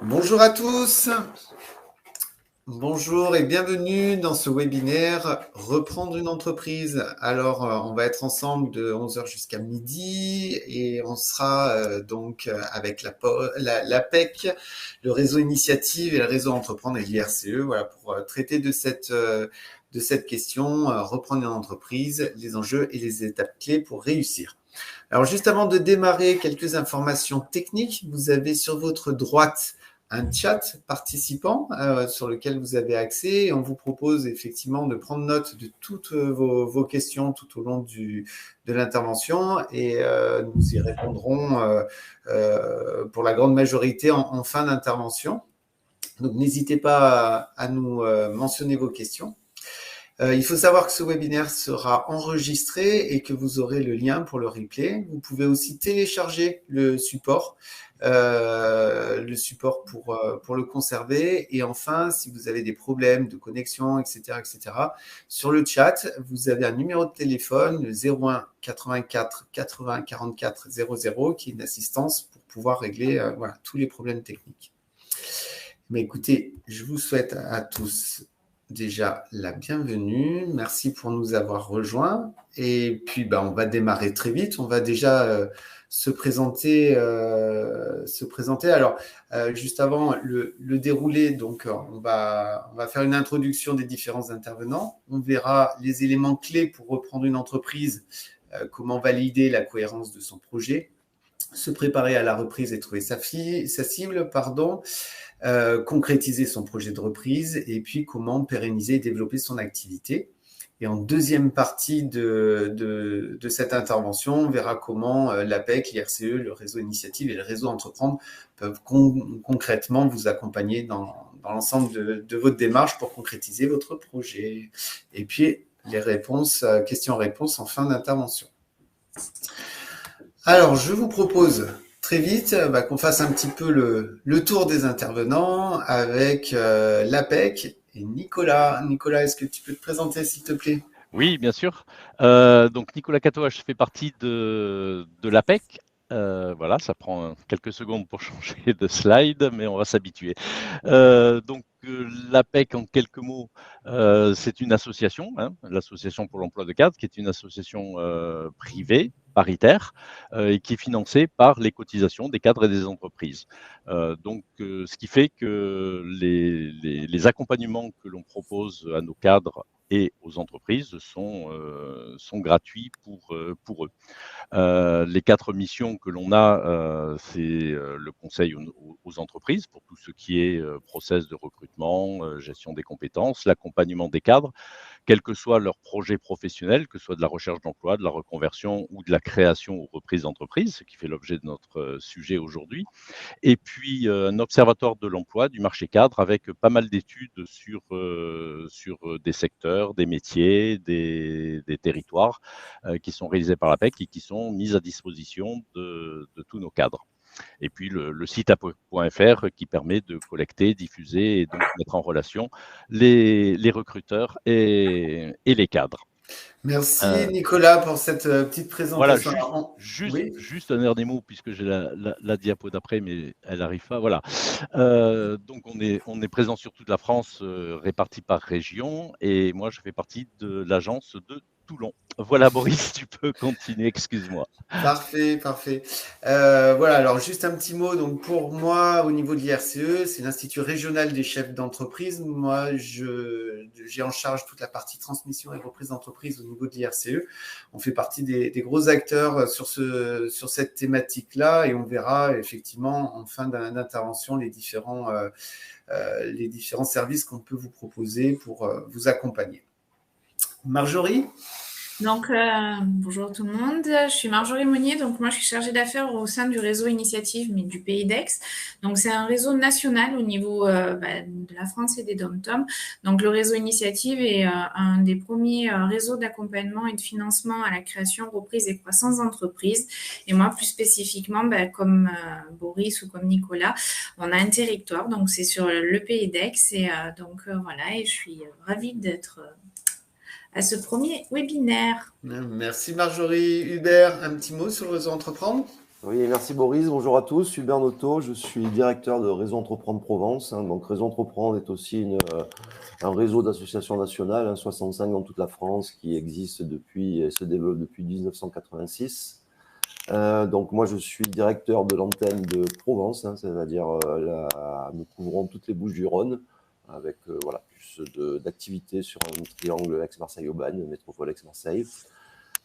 Bonjour à tous, bonjour et bienvenue dans ce webinaire Reprendre une entreprise. Alors, on va être ensemble de 11 heures jusqu'à midi et on sera avec l'APEC, le réseau Initiative et le réseau Entreprendre et l'IRCE, voilà, pour traiter de cette question, reprendre une entreprise, les enjeux et les étapes clés pour réussir. Alors, juste avant de démarrer, quelques informations techniques. Vous avez sur votre droite un chat participant sur lequel vous avez accès. Et on vous propose effectivement de prendre note de toutes vos questions tout au long de l'intervention et nous y répondrons pour la grande majorité en fin d'intervention. Donc, n'hésitez pas à nous mentionner vos questions. Il faut savoir que ce webinaire sera enregistré et que vous aurez le lien pour le replay. Vous pouvez aussi télécharger le support pour le conserver. Et enfin, si vous avez des problèmes de connexion, etc., sur le chat, vous avez un numéro de téléphone, le 01 84 80 44 00, qui est une assistance pour pouvoir régler tous les problèmes techniques. Mais écoutez, je vous souhaite à tous déjà la bienvenue. Merci pour nous avoir rejoints. Et puis, on va démarrer très vite. On va déjà se présenter. Alors, juste avant le déroulé, donc, on va faire une introduction des différents intervenants. On verra les éléments clés pour reprendre une entreprise, comment valider la cohérence de son projet, se préparer à la reprise et trouver sa cible, concrétiser son projet de reprise et puis comment pérenniser et développer son activité. Et en deuxième partie de cette intervention, on verra comment l'APEC, l'IRCE, le réseau Initiative et le réseau Entreprendre peuvent concrètement vous accompagner dans l'ensemble de votre démarche pour concrétiser votre projet. Et puis, les questions-réponses en fin d'intervention. Alors, je vous propose très vite qu'on fasse un petit peu le tour des intervenants avec l'APEC et Nicolas. Nicolas, est-ce que tu peux te présenter, s'il te plaît? Oui, bien sûr. Donc Nicolas Catoche, je fais partie de l'APEC. Voilà, ça prend quelques secondes pour changer de slide, mais on va s'habituer. L'APEC, en quelques mots, c'est une association, l'Association pour l'emploi de cadres, qui est une association privée, paritaire, et qui est financée par les cotisations des cadres et des entreprises. Ce qui fait que les accompagnements que l'on propose à nos cadres et aux entreprises sont gratuits pour eux. Les 4 missions que l'on a, c'est le conseil aux entreprises pour tout ce qui est process de recrutement, gestion des compétences, l'accompagnement des cadres, quel que soit leur projet professionnel, que ce soit de la recherche d'emploi, de la reconversion ou de la création ou reprise d'entreprise, ce qui fait l'objet de notre sujet aujourd'hui. Et puis, un observatoire de l'emploi, du marché cadre, avec pas mal d'études sur des secteurs, des métiers, des territoires qui sont réalisés par l'APEC et qui sont mis à disposition de tous nos cadres. Et puis le site apec.fr qui permet de collecter, diffuser et donc mettre en relation les recruteurs et les cadres. Merci Euh, Nicolas pour cette petite Voilà, présentation. Oui. juste un dernier mot, puisque j'ai la diapo d'après, mais elle n'arrive pas. Voilà. Donc on est présent sur toute la France, répartis par région, et moi je fais partie de l'agence de Toulon. Voilà, Boris, tu peux continuer, excuse-moi. Parfait, parfait. Voilà, alors juste un petit mot. Donc pour moi, au niveau de l'IRCE, c'est l'Institut régional des chefs d'entreprise. Moi, j'ai en charge toute la partie transmission et reprise d'entreprise au niveau de l'IRCE. On fait partie des gros acteurs sur cette thématique-là et on verra effectivement en fin d'intervention les différents services qu'on peut vous proposer pour vous accompagner. Marjorie? Donc, bonjour tout le monde. Je suis Marjorie Monnier. Donc, moi, je suis chargée d'affaires au sein du réseau Initiative, mais du Pays d'Aix. Donc, c'est un réseau national au niveau de la France et des DOM-TOM. Donc, le réseau Initiative est un des premiers réseaux d'accompagnement et de financement à la création, reprise et croissance d'entreprises. Et moi, plus spécifiquement, comme Boris ou comme Nicolas, on a un territoire. Donc, c'est sur le Pays d'Aix. Et voilà, et je suis ravie d'être à ce premier webinaire. Merci Marjorie. Hubert, un petit mot sur le réseau Entreprendre? Oui, merci Boris. Bonjour à tous. Je suis Bernotto. Je suis directeur de Réseau Entreprendre Provence. Donc, Réseau Entreprendre est aussi un réseau d'associations nationales, 65 dans toute la France, qui existe depuis et se développe depuis 1986. Donc, moi, je suis directeur de l'antenne de Provence, c'est-à-dire nous couvrons toutes les Bouches-du-Rhône avec voilà, plus d'activités sur un triangle Aix-Marseille-Aubagne, métropole Aix-Marseille.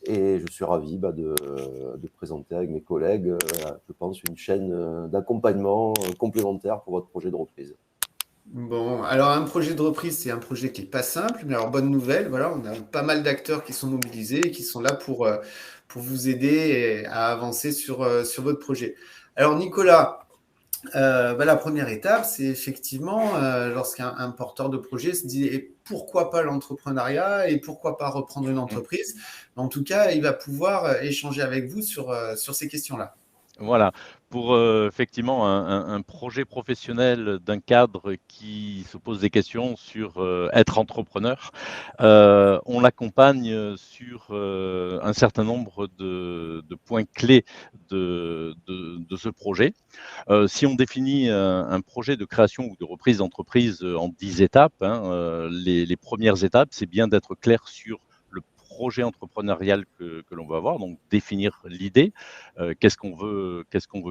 Et je suis ravi de présenter avec mes collègues, je pense, une chaîne d'accompagnement complémentaire pour votre projet de reprise. Bon, alors un projet de reprise, c'est un projet qui n'est pas simple, mais alors bonne nouvelle, voilà, on a pas mal d'acteurs qui sont mobilisés et qui sont là pour vous aider à avancer sur votre projet. Alors Nicolas, la première étape, c'est effectivement lorsqu'un porteur de projet se dit et pourquoi pas l'entrepreneuriat et pourquoi pas reprendre une entreprise. En tout cas, il va pouvoir échanger avec vous sur ces questions-là. Voilà, pour effectivement un projet professionnel d'un cadre qui se pose des questions sur être entrepreneur, on l'accompagne sur un certain nombre de points clés de ce projet. Si on définit un projet de création ou de reprise d'entreprise en 10 étapes, les premières étapes, c'est bien d'être clair sur le projet entrepreneurial que l'on va avoir, donc définir l'idée, qu'est-ce qu'on veut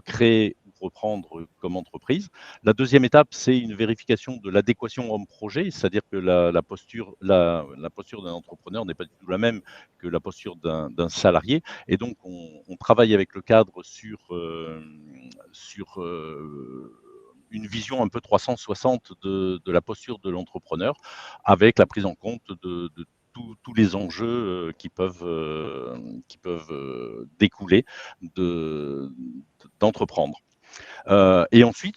créer ou reprendre comme entreprise. La deuxième étape, c'est une vérification de l'adéquation homme-projet, c'est-à-dire que la posture d'un entrepreneur n'est pas du tout la même que la posture d'un salarié, et donc on travaille avec le cadre sur une vision un peu 360 de la posture de l'entrepreneur, avec la prise en compte de tous les enjeux qui peuvent découler d'entreprendre. Et ensuite,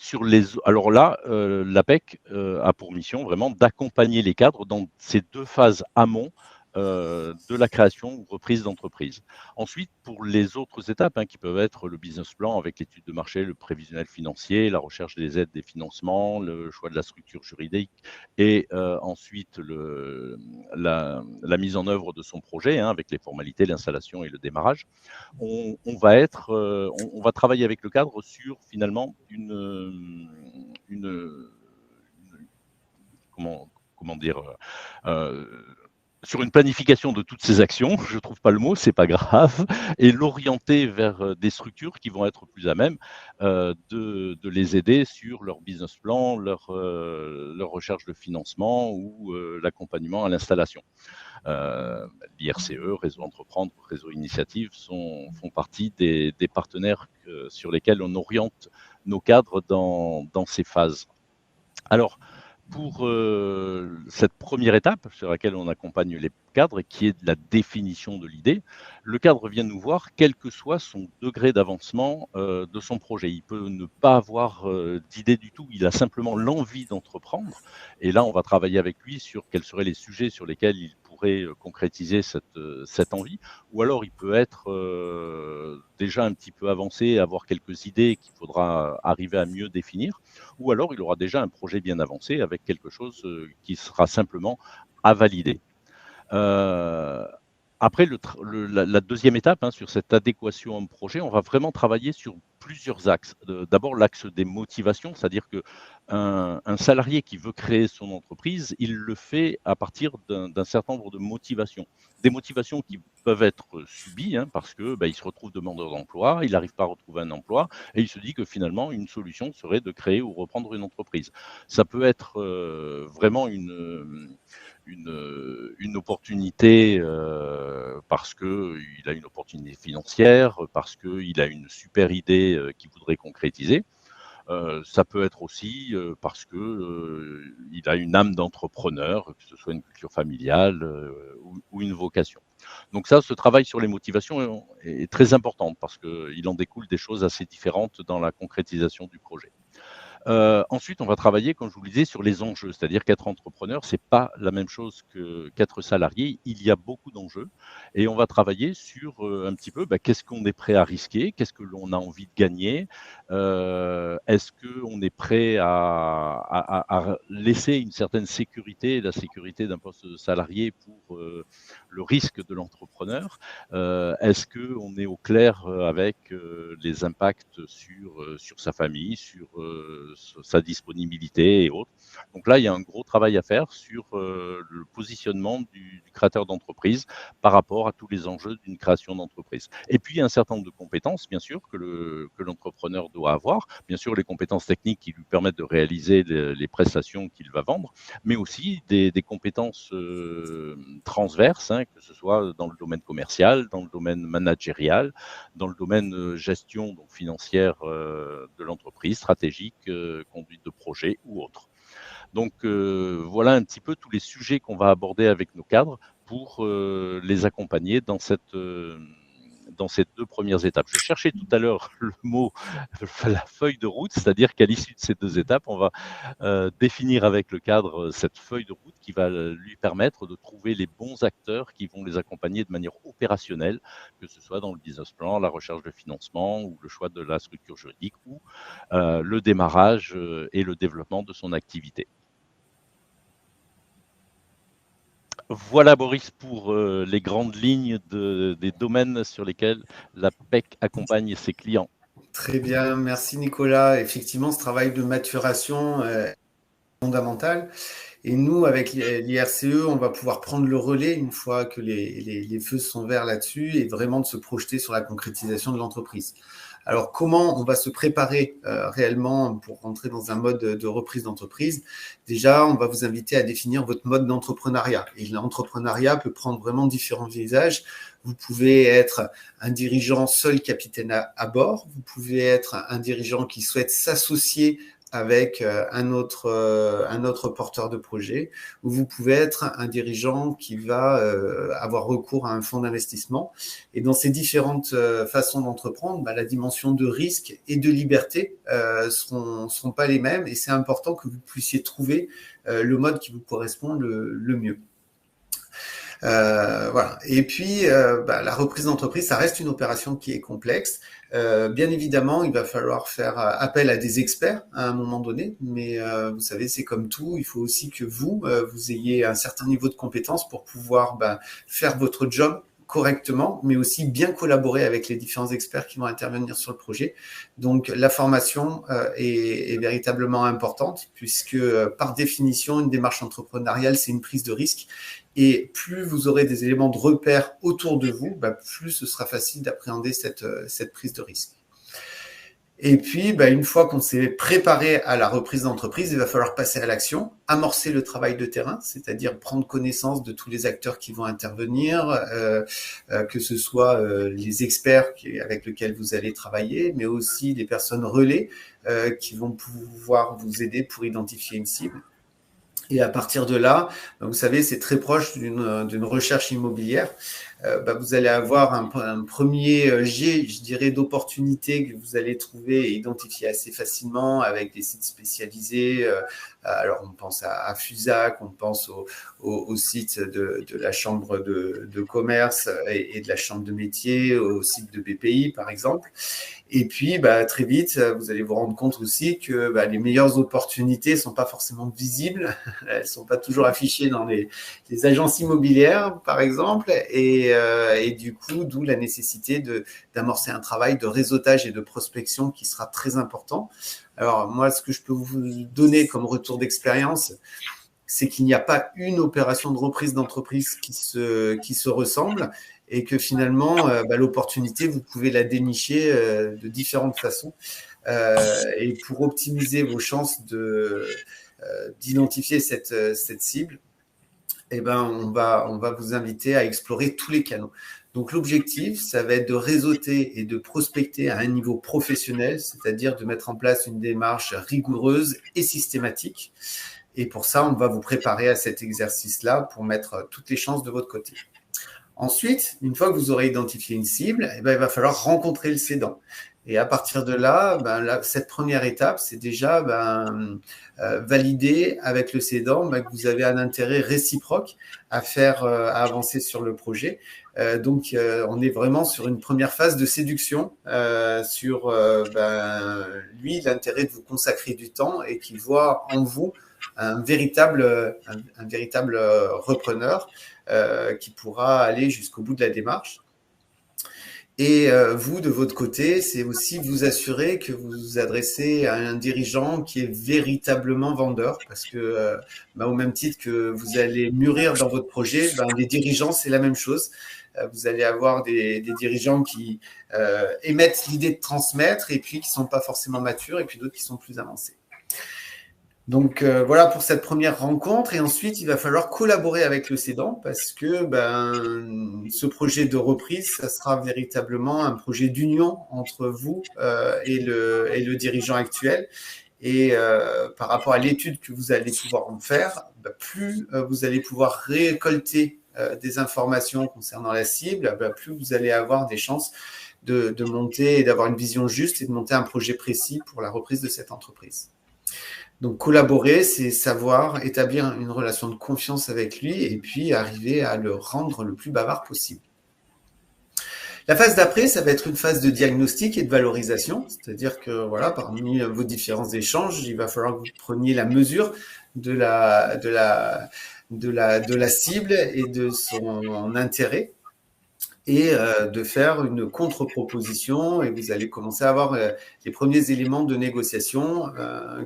alors là, l'APEC a pour mission vraiment d'accompagner les cadres dans ces deux phases amont de la création ou reprise d'entreprise. Ensuite, pour les autres étapes qui peuvent être le business plan avec l'étude de marché, le prévisionnel financier, la recherche des aides, des financements, le choix de la structure juridique et ensuite la mise en œuvre de son projet avec les formalités, l'installation et le démarrage, on va travailler avec le cadre sur finalement comment dire sur une planification de toutes ces actions, je ne trouve pas le mot, c'est pas grave, et l'orienter vers des structures qui vont être plus à même de les aider sur leur business plan, leur recherche de financement ou l'accompagnement à l'installation. L'IRCE, Réseau Entreprendre, Réseau Initiative font partie des partenaires sur lesquels on oriente nos cadres dans ces phases. Alors, pour cette première étape sur laquelle on accompagne les cadres, qui est la définition de l'idée, le cadre vient nous voir quel que soit son degré d'avancement de son projet. Il peut ne pas avoir d'idée du tout, il a simplement l'envie d'entreprendre. Et là, on va travailler avec lui sur quels seraient les sujets sur lesquels il pourrait concrétiser cette envie. Ou alors, il peut être déjà un petit peu avancé, avoir quelques idées qu'il faudra arriver à mieux définir. Ou alors, il aura déjà un projet bien avancé avec quelque chose qui sera simplement à valider. Après, la deuxième étape sur cette adéquation homme-projet, on va vraiment travailler sur plusieurs axes. D'abord, l'axe des motivations, c'est-à-dire qu'un salarié qui veut créer son entreprise, il le fait à partir d'un certain nombre de motivations. Des motivations qui peuvent être subies parce que il se retrouve demandeur d'emploi, il n'arrive pas à retrouver un emploi et il se dit que finalement, une solution serait de créer ou reprendre une entreprise. Ça peut être vraiment une opportunité parce qu'il a une opportunité financière, parce qu'il a une super idée qu'il voudrait concrétiser. Ça peut être aussi parce qu'il a une âme d'entrepreneur, que ce soit une culture familiale ou une vocation. Donc ça, ce travail sur les motivations est très important parce qu'il en découle des choses assez différentes dans la concrétisation du projet. Ensuite, on va travailler, comme je vous le disais, sur les enjeux, c'est-à-dire qu'être entrepreneur, c'est pas la même chose qu'être salarié. Il y a beaucoup d'enjeux et on va travailler sur un petit peu qu'est-ce qu'on est prêt à risquer, qu'est-ce que l'on a envie de gagner, est-ce qu'on est prêt à laisser une certaine sécurité, la sécurité d'un poste salarié pour le risque de l'entrepreneur, est-ce qu'on est au clair avec les impacts sur sa famille, sur sa disponibilité et autres. Donc là, il y a un gros travail à faire sur le positionnement du créateur d'entreprise par rapport à tous les enjeux d'une création d'entreprise. Et puis, il y a un certain nombre de compétences, bien sûr, que l'entrepreneur doit avoir. Bien sûr, les compétences techniques qui lui permettent de réaliser les prestations qu'il va vendre, mais aussi des compétences transverses, hein, que ce soit dans le domaine commercial, dans le domaine managérial, dans le domaine gestion donc financière de l'entreprise, stratégique, conduite de projet ou autre. Donc voilà un petit peu tous les sujets qu'on va aborder avec nos cadres pour les accompagner dans ces 2 premières étapes. Je cherchais tout à l'heure le mot, la feuille de route, c'est-à-dire qu'à l'issue de ces 2 étapes, on va définir avec le cadre cette feuille de route qui va lui permettre de trouver les bons acteurs qui vont les accompagner de manière opérationnelle, que ce soit dans le business plan, la recherche de financement ou le choix de la structure juridique ou le démarrage et le développement de son activité. Voilà Boris pour les grandes lignes des domaines sur lesquels la PEC accompagne ses clients. Très bien, merci Nicolas. Effectivement, ce travail de maturation est fondamental. Et nous, avec l'IRCE, on va pouvoir prendre le relais une fois que les feux sont verts là-dessus et vraiment de se projeter sur la concrétisation de l'entreprise. Alors, comment on va se préparer réellement pour rentrer dans un mode de reprise d'entreprise? Déjà, on va vous inviter à définir votre mode d'entrepreneuriat. Et l'entrepreneuriat peut prendre vraiment différents visages. Vous pouvez être un dirigeant seul capitaine à bord. Vous pouvez être un dirigeant qui souhaite s'associer avec un autre porteur de projet, ou vous pouvez être un dirigeant qui va avoir recours à un fonds d'investissement. Et dans ces différentes façons d'entreprendre, la dimension de risque et de liberté seront pas les mêmes, et c'est important que vous puissiez trouver le mode qui vous correspond le mieux. Voilà. Et puis, la reprise d'entreprise, ça reste une opération qui est complexe. Bien évidemment, il va falloir faire appel à des experts à un moment donné, mais vous savez, c'est comme tout. Il faut aussi que vous ayez un certain niveau de compétence pour pouvoir faire votre job correctement, mais aussi bien collaborer avec les différents experts qui vont intervenir sur le projet. Donc, la formation est véritablement importante, puisque par définition, une démarche entrepreneuriale, c'est une prise de risque. Et plus vous aurez des éléments de repère autour de vous, plus ce sera facile d'appréhender cette prise de risque. Et puis, une fois qu'on s'est préparé à la reprise d'entreprise, il va falloir passer à l'action, amorcer le travail de terrain, c'est-à-dire prendre connaissance de tous les acteurs qui vont intervenir, que ce soit les experts avec lesquels vous allez travailler, mais aussi les personnes relais qui vont pouvoir vous aider pour identifier une cible. Et à partir de là, vous savez, c'est très proche d'une recherche immobilière. Vous allez avoir un premier jet, je dirais, d'opportunités que vous allez trouver et identifier assez facilement avec des sites spécialisés. Alors, on pense à Fusac, on pense au site de la chambre de commerce et de la chambre de métier, au site de BPI, par exemple. Et puis, très vite, vous allez vous rendre compte aussi que les meilleures opportunités sont pas forcément visibles. Elles sont pas toujours affichées dans les agences immobilières, par exemple. Et du coup, d'où la nécessité d'amorcer un travail de réseautage et de prospection qui sera très important. Alors, moi, ce que je peux vous donner comme retour d'expérience, c'est qu'il n'y a pas une opération de reprise d'entreprise qui se ressemble. Et que finalement, l'opportunité, vous pouvez la dénicher de différentes façons. Et pour optimiser vos chances d'identifier cette cible, on va vous inviter à explorer tous les canaux. Donc, l'objectif, ça va être de réseauter et de prospecter à un niveau professionnel, c'est-à-dire de mettre en place une démarche rigoureuse et systématique. Et pour ça, on va vous préparer à cet exercice-là pour mettre toutes les chances de votre côté. Ensuite, une fois que vous aurez identifié une cible, il va falloir rencontrer le cédant. Et à partir de là, cette première étape, c'est déjà valider avec le cédant que vous avez un intérêt réciproque à avancer sur le projet. Donc, on est vraiment sur une première phase de séduction sur lui, l'intérêt de vous consacrer du temps et qu'il voit en vous un véritable repreneur qui pourra aller jusqu'au bout de la démarche. Et vous, de votre côté, c'est aussi vous assurer que vous vous adressez à un dirigeant qui est véritablement vendeur, parce que au même titre que vous allez mûrir dans votre projet, les dirigeants, c'est la même chose. Vous allez avoir des dirigeants qui émettent l'idée de transmettre et puis qui ne sont pas forcément matures et puis d'autres qui sont plus avancés. Donc voilà pour cette première rencontre, et ensuite il va falloir collaborer avec le cédant parce que ce projet de reprise, ça sera véritablement un projet d'union entre vous et le dirigeant actuel. Et par rapport à l'étude que vous allez pouvoir en faire, plus vous allez pouvoir récolter des informations concernant la cible, plus vous allez avoir des chances de monter et d'avoir une vision juste et de monter un projet précis pour la reprise de cette entreprise. Donc, collaborer, c'est savoir établir une relation de confiance avec lui et puis arriver à le rendre le plus bavard possible. La phase d'après, ça va être une phase de diagnostic et de valorisation, c'est-à-dire que voilà, parmi vos différents échanges, il va falloir que vous preniez la mesure de la cible et de son intérêt, et de faire une contre-proposition, et vous allez commencer à avoir les premiers éléments de négociation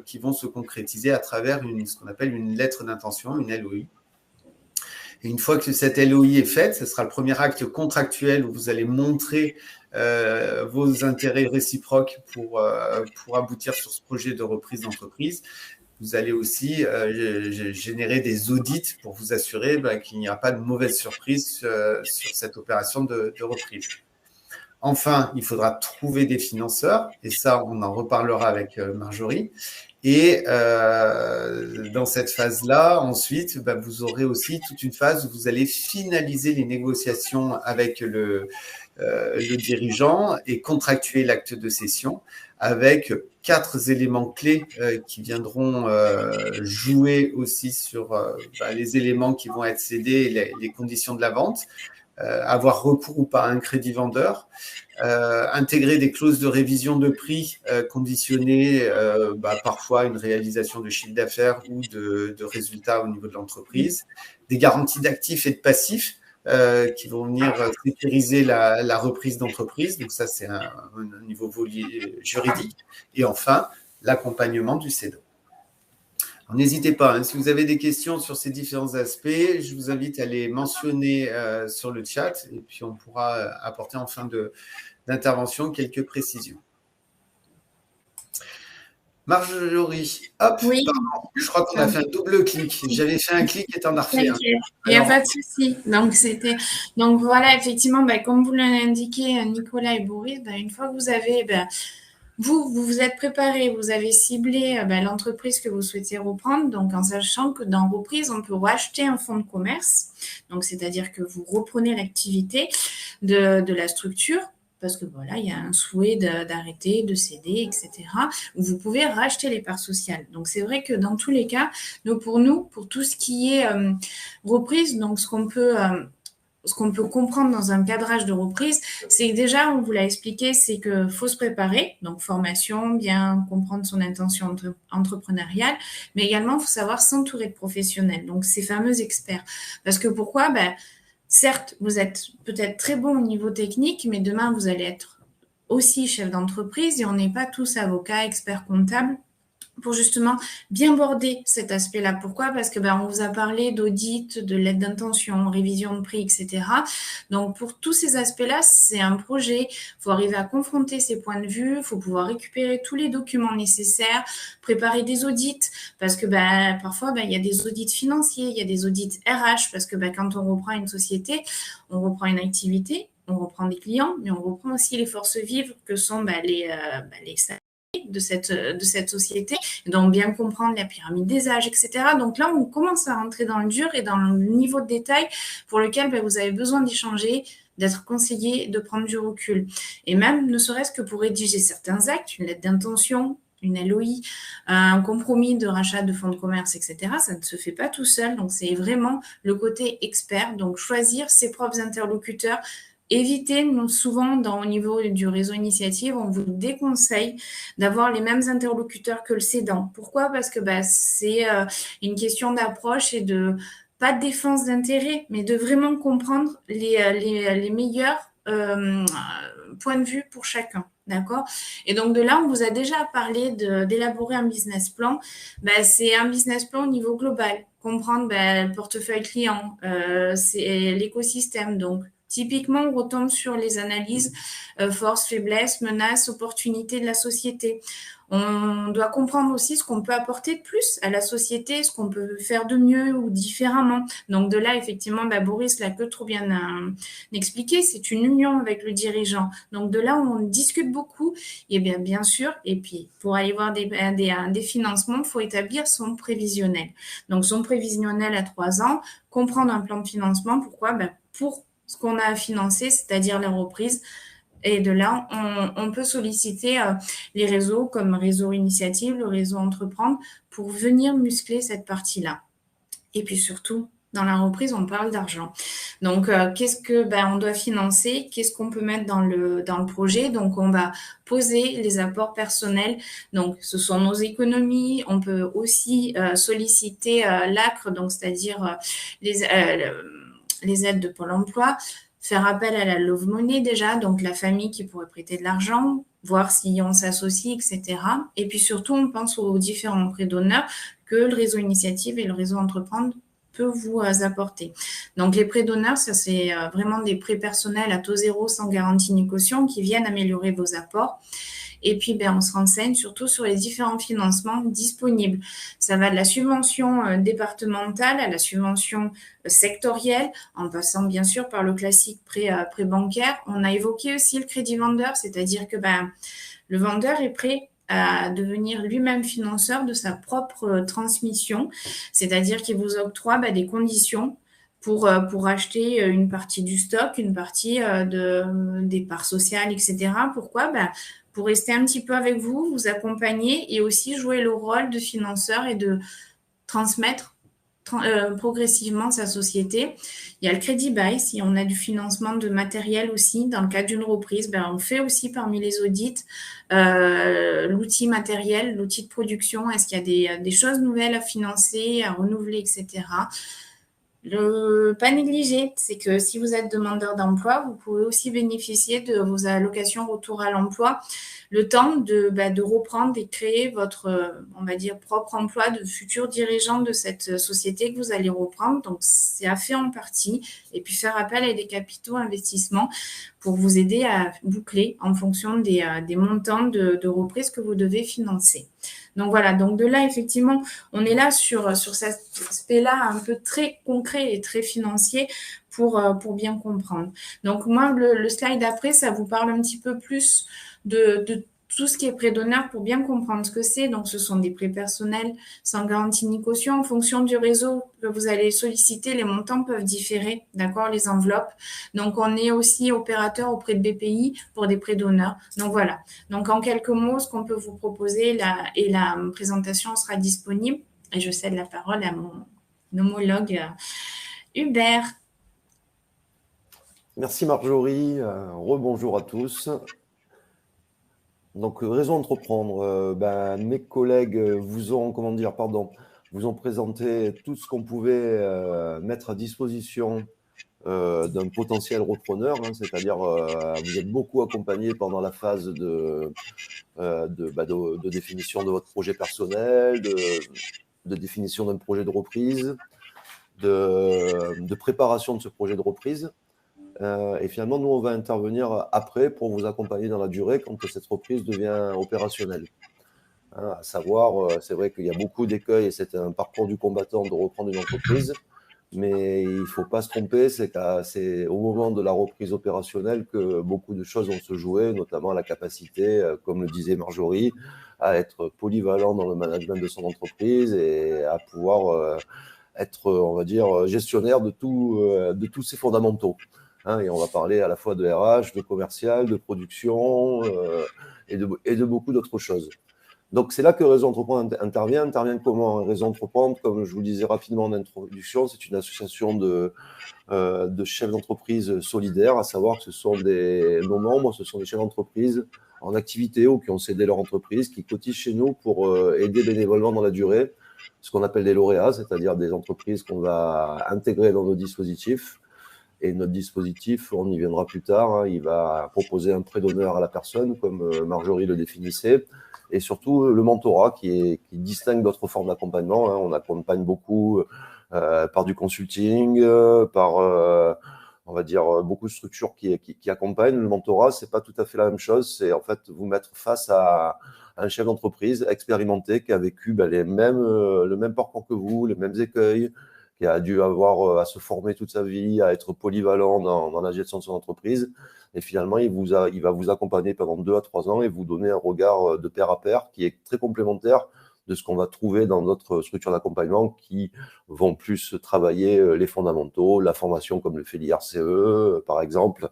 qui vont se concrétiser à travers ce qu'on appelle une lettre d'intention, une LOI. Et une fois que cette LOI est faite, ce sera le premier acte contractuel où vous allez montrer vos intérêts réciproques pour aboutir sur ce projet de reprise d'entreprise. Vous allez aussi générer des audits pour vous assurer qu'il n'y aura pas de mauvaise surprise sur cette opération de reprise. Enfin, il faudra trouver des financeurs, et ça, on en reparlera avec Marjorie. Et dans cette phase-là, ensuite, vous aurez aussi toute une phase où vous allez finaliser les négociations avec le dirigeant et contractuer l'acte de cession avec 4 éléments clés qui viendront jouer aussi sur les éléments qui vont être cédés et les conditions de la vente. Avoir recours ou pas à un crédit vendeur, intégrer des clauses de révision de prix conditionnées parfois à une réalisation de chiffre d'affaires ou de résultats au niveau de l'entreprise, des garanties d'actifs et de passifs qui vont venir sécuriser la reprise d'entreprise. Donc ça, c'est un niveau juridique. Et enfin, l'accompagnement du cédant. N'hésitez pas, si vous avez des questions sur ces différents aspects, je vous invite à les mentionner sur le chat et puis on pourra apporter en fin d'intervention quelques précisions. Marjorie, hop, oui. Pardon, je crois qu'on a fait un double clic. J'avais fait un clic et t'en as refait un. Il n'y a pas de souci. Donc voilà, effectivement, comme vous l'avez indiqué, Nicolas et Boris, une fois que vous avez... Vous vous êtes préparé, vous avez ciblé l'entreprise que vous souhaitez reprendre, donc en sachant que dans reprise, on peut racheter un fonds de commerce, donc c'est-à-dire que vous reprenez l'activité de la structure, parce que voilà, il y a un souhait d'arrêter, de céder, etc., où vous pouvez racheter les parts sociales. Donc c'est vrai que dans tous les cas, pour tout ce qui est reprise, donc ce qu'on peut comprendre dans un cadrage de reprise, c'est que déjà, on vous l'a expliqué, c'est qu'il faut se préparer, donc formation, bien comprendre son intention entrepreneuriale, mais également, il faut savoir s'entourer de professionnels, donc ces fameux experts. Parce que pourquoi ? Certes, vous êtes peut-être très bon au niveau technique, mais demain, vous allez être aussi chef d'entreprise et on n'est pas tous avocats, experts comptables, pour justement bien border cet aspect-là. Pourquoi ? Parce que on vous a parlé d'audit, de lettre d'intention, révision de prix, etc. Donc, pour tous ces aspects-là, c'est un projet. Il faut arriver à confronter ces points de vue. Il faut pouvoir récupérer tous les documents nécessaires, préparer des audits, parce que parfois, il y a des audits financiers, il y a des audits RH, parce que quand on reprend une société, on reprend une activité, on reprend des clients, mais on reprend aussi les forces vives que sont les salariés de cette société, donc bien comprendre la pyramide des âges, etc. Donc là, on commence à rentrer dans le dur et dans le niveau de détail pour lequel vous avez besoin d'échanger d'être conseillé, de prendre du recul. Et même, ne serait-ce que pour rédiger certains actes, une lettre d'intention, une LOI, un compromis de rachat de fonds de commerce, etc., ça ne se fait pas tout seul. Donc, c'est vraiment le côté expert. Donc, choisir ses propres interlocuteurs. Éviter, souvent, au niveau du réseau initiative, on vous déconseille d'avoir les mêmes interlocuteurs que le cédant. Pourquoi? Parce que c'est une question d'approche et pas de défense d'intérêt, mais de vraiment comprendre les meilleurs points de vue pour chacun. D'accord? Et donc, de là, on vous a déjà parlé d'élaborer un business plan. C'est un business plan au niveau global. Comprendre le portefeuille client, c'est l'écosystème. Donc, typiquement, on retombe sur les analyses forces, faiblesses, menaces, opportunités de la société. On doit comprendre aussi ce qu'on peut apporter de plus à la société, ce qu'on peut faire de mieux ou différemment. Donc de là, effectivement, Boris l'a que trop bien expliqué, c'est une union avec le dirigeant. Donc de là, on discute beaucoup. Et bien sûr, et puis pour aller voir des financements, il faut établir son prévisionnel. Donc son prévisionnel à 3 ans, comprendre un plan de financement. Pourquoi? Pour ce qu'on a à financer, c'est-à-dire la reprise. Et de là, on peut solliciter les réseaux comme Réseau Initiative, le Réseau Entreprendre, pour venir muscler cette partie-là. Et puis surtout, dans la reprise, on parle d'argent. Donc, qu'est-ce que on doit financer? Qu'est-ce qu'on peut mettre dans le projet? Donc, on va poser les apports personnels. Donc, ce sont nos économies. On peut aussi solliciter l'ACRE, donc c'est-à-dire les aides de Pôle emploi. Faire appel à la Love Money déjà, donc la famille qui pourrait prêter de l'argent, voir si on s'associe, etc. Et puis surtout, on pense aux différents prêts d'honneur que le réseau Initiative et le réseau Entreprendre peut vous apporter. Donc les prêts d'honneur, ça c'est vraiment des prêts personnels à taux zéro sans garantie ni caution qui viennent améliorer vos apports. Et puis, on se renseigne surtout sur les différents financements disponibles. Ça va de la subvention départementale à la subvention sectorielle, en passant bien sûr par le classique prêt bancaire. On a évoqué aussi le crédit vendeur, c'est-à-dire que le vendeur est prêt à devenir lui-même financeur de sa propre transmission, c'est-à-dire qu'il vous octroie des conditions pour acheter une partie du stock, une partie des parts sociales, etc. Pourquoi? Pour rester un petit peu avec vous, vous accompagner et aussi jouer le rôle de financeur et de transmettre progressivement sa société. Il y a le crédit bail, si on a du financement de matériel aussi, dans le cadre d'une reprise, on fait aussi parmi les audits l'outil matériel, l'outil de production, est-ce qu'il y a des choses nouvelles à financer, à renouveler, etc. Le pas négligé, c'est que si vous êtes demandeur d'emploi, vous pouvez aussi bénéficier de vos allocations retour à l'emploi, le temps de reprendre et créer votre, on va dire, propre emploi de futur dirigeant de cette société que vous allez reprendre. Donc, c'est à faire en partie. Et puis, faire appel à des capitaux investissements pour vous aider à boucler en fonction des montants de reprise que vous devez financer. Donc voilà, donc de là, effectivement, on est là sur cet aspect-là un peu très concret et très financier pour bien comprendre. Donc moi, le slide d'après, ça vous parle un petit peu plus de tout ce qui est prêt d'honneur pour bien comprendre ce que c'est. Donc, ce sont des prêts personnels sans garantie ni caution. En fonction du réseau que vous allez solliciter, les montants peuvent différer, d'accord, les enveloppes. Donc, on est aussi opérateur auprès de BPI pour des prêts d'honneur. Donc, voilà. Donc, en quelques mots, ce qu'on peut vous proposer, et la présentation sera disponible. Et je cède la parole à mon homologue Hubert. Merci Marjorie. Rebonjour à tous. Donc, Réseau Entreprendre, mes collègues vous ont présenté tout ce qu'on pouvait mettre à disposition d'un potentiel repreneur, c'est-à-dire vous êtes beaucoup accompagné pendant la phase de définition de votre projet personnel, de définition d'un projet de reprise, de préparation de ce projet de reprise. Et finalement, nous, on va intervenir après pour vous accompagner dans la durée quand cette reprise devient opérationnelle. À savoir, c'est vrai qu'il y a beaucoup d'écueils et c'est un parcours du combattant de reprendre une entreprise, mais il ne faut pas se tromper, c'est au moment de la reprise opérationnelle que beaucoup de choses vont se jouer, notamment la capacité, comme le disait Marjorie, à être polyvalent dans le management de son entreprise et à pouvoir être, on va dire, gestionnaire de tous ses fondamentaux. hein, et on va parler à la fois de RH, de commercial, de production et de beaucoup d'autres choses. Donc, c'est là que Réseau Entreprendre intervient. Intervient comment? Réseau Entreprendre, comme je vous le disais rapidement en introduction, c'est une association de chefs d'entreprise solidaires, à savoir que ce sont nos membres, ce sont des chefs d'entreprise en activité ou qui ont cédé leur entreprise, qui cotisent chez nous pour aider bénévolement dans la durée, ce qu'on appelle des lauréats, c'est-à-dire des entreprises qu'on va intégrer dans nos dispositifs. Et notre dispositif, on y viendra plus tard, hein, il va proposer un prêt d'honneur à la personne, comme Marjorie le définissait, et surtout le mentorat qui distingue d'autres formes d'accompagnement. Hein. On accompagne beaucoup par du consulting, par, on va dire, beaucoup de structures qui accompagnent. Le mentorat, c'est pas tout à fait la même chose. C'est en fait vous mettre face à un chef d'entreprise expérimenté qui a vécu le même parcours que vous, les mêmes écueils, qui a dû avoir à se former toute sa vie, à être polyvalent dans la gestion de son entreprise. Et finalement, il va vous accompagner pendant 2 à 3 ans et vous donner un regard de pair à pair qui est très complémentaire de ce qu'on va trouver dans d'autres structures d'accompagnement qui vont plus travailler les fondamentaux, la formation comme le fait l'IRCE, par exemple,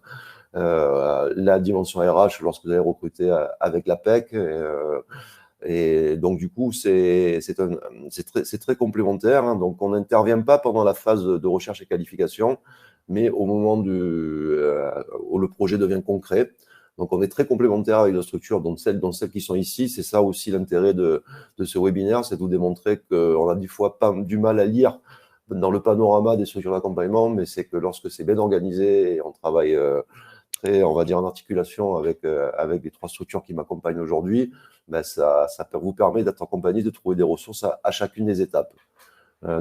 la dimension RH lorsque vous allez recruter avec l'APEC. Et donc, du coup, c'est très complémentaire. Hein. Donc, on n'intervient pas pendant la phase de recherche et qualification, mais au moment où le projet devient concret. Donc, on est très complémentaire avec nos structures, dont celles qui sont ici. C'est ça aussi l'intérêt de ce webinaire, c'est de vous démontrer qu'on a des fois pas du mal à lire dans le panorama des structures d'accompagnement, mais c'est que lorsque c'est bien organisé et on travaille on va dire, en articulation avec les 3 structures qui m'accompagnent aujourd'hui, ça vous permet d'être accompagné, de trouver des ressources à chacune des étapes.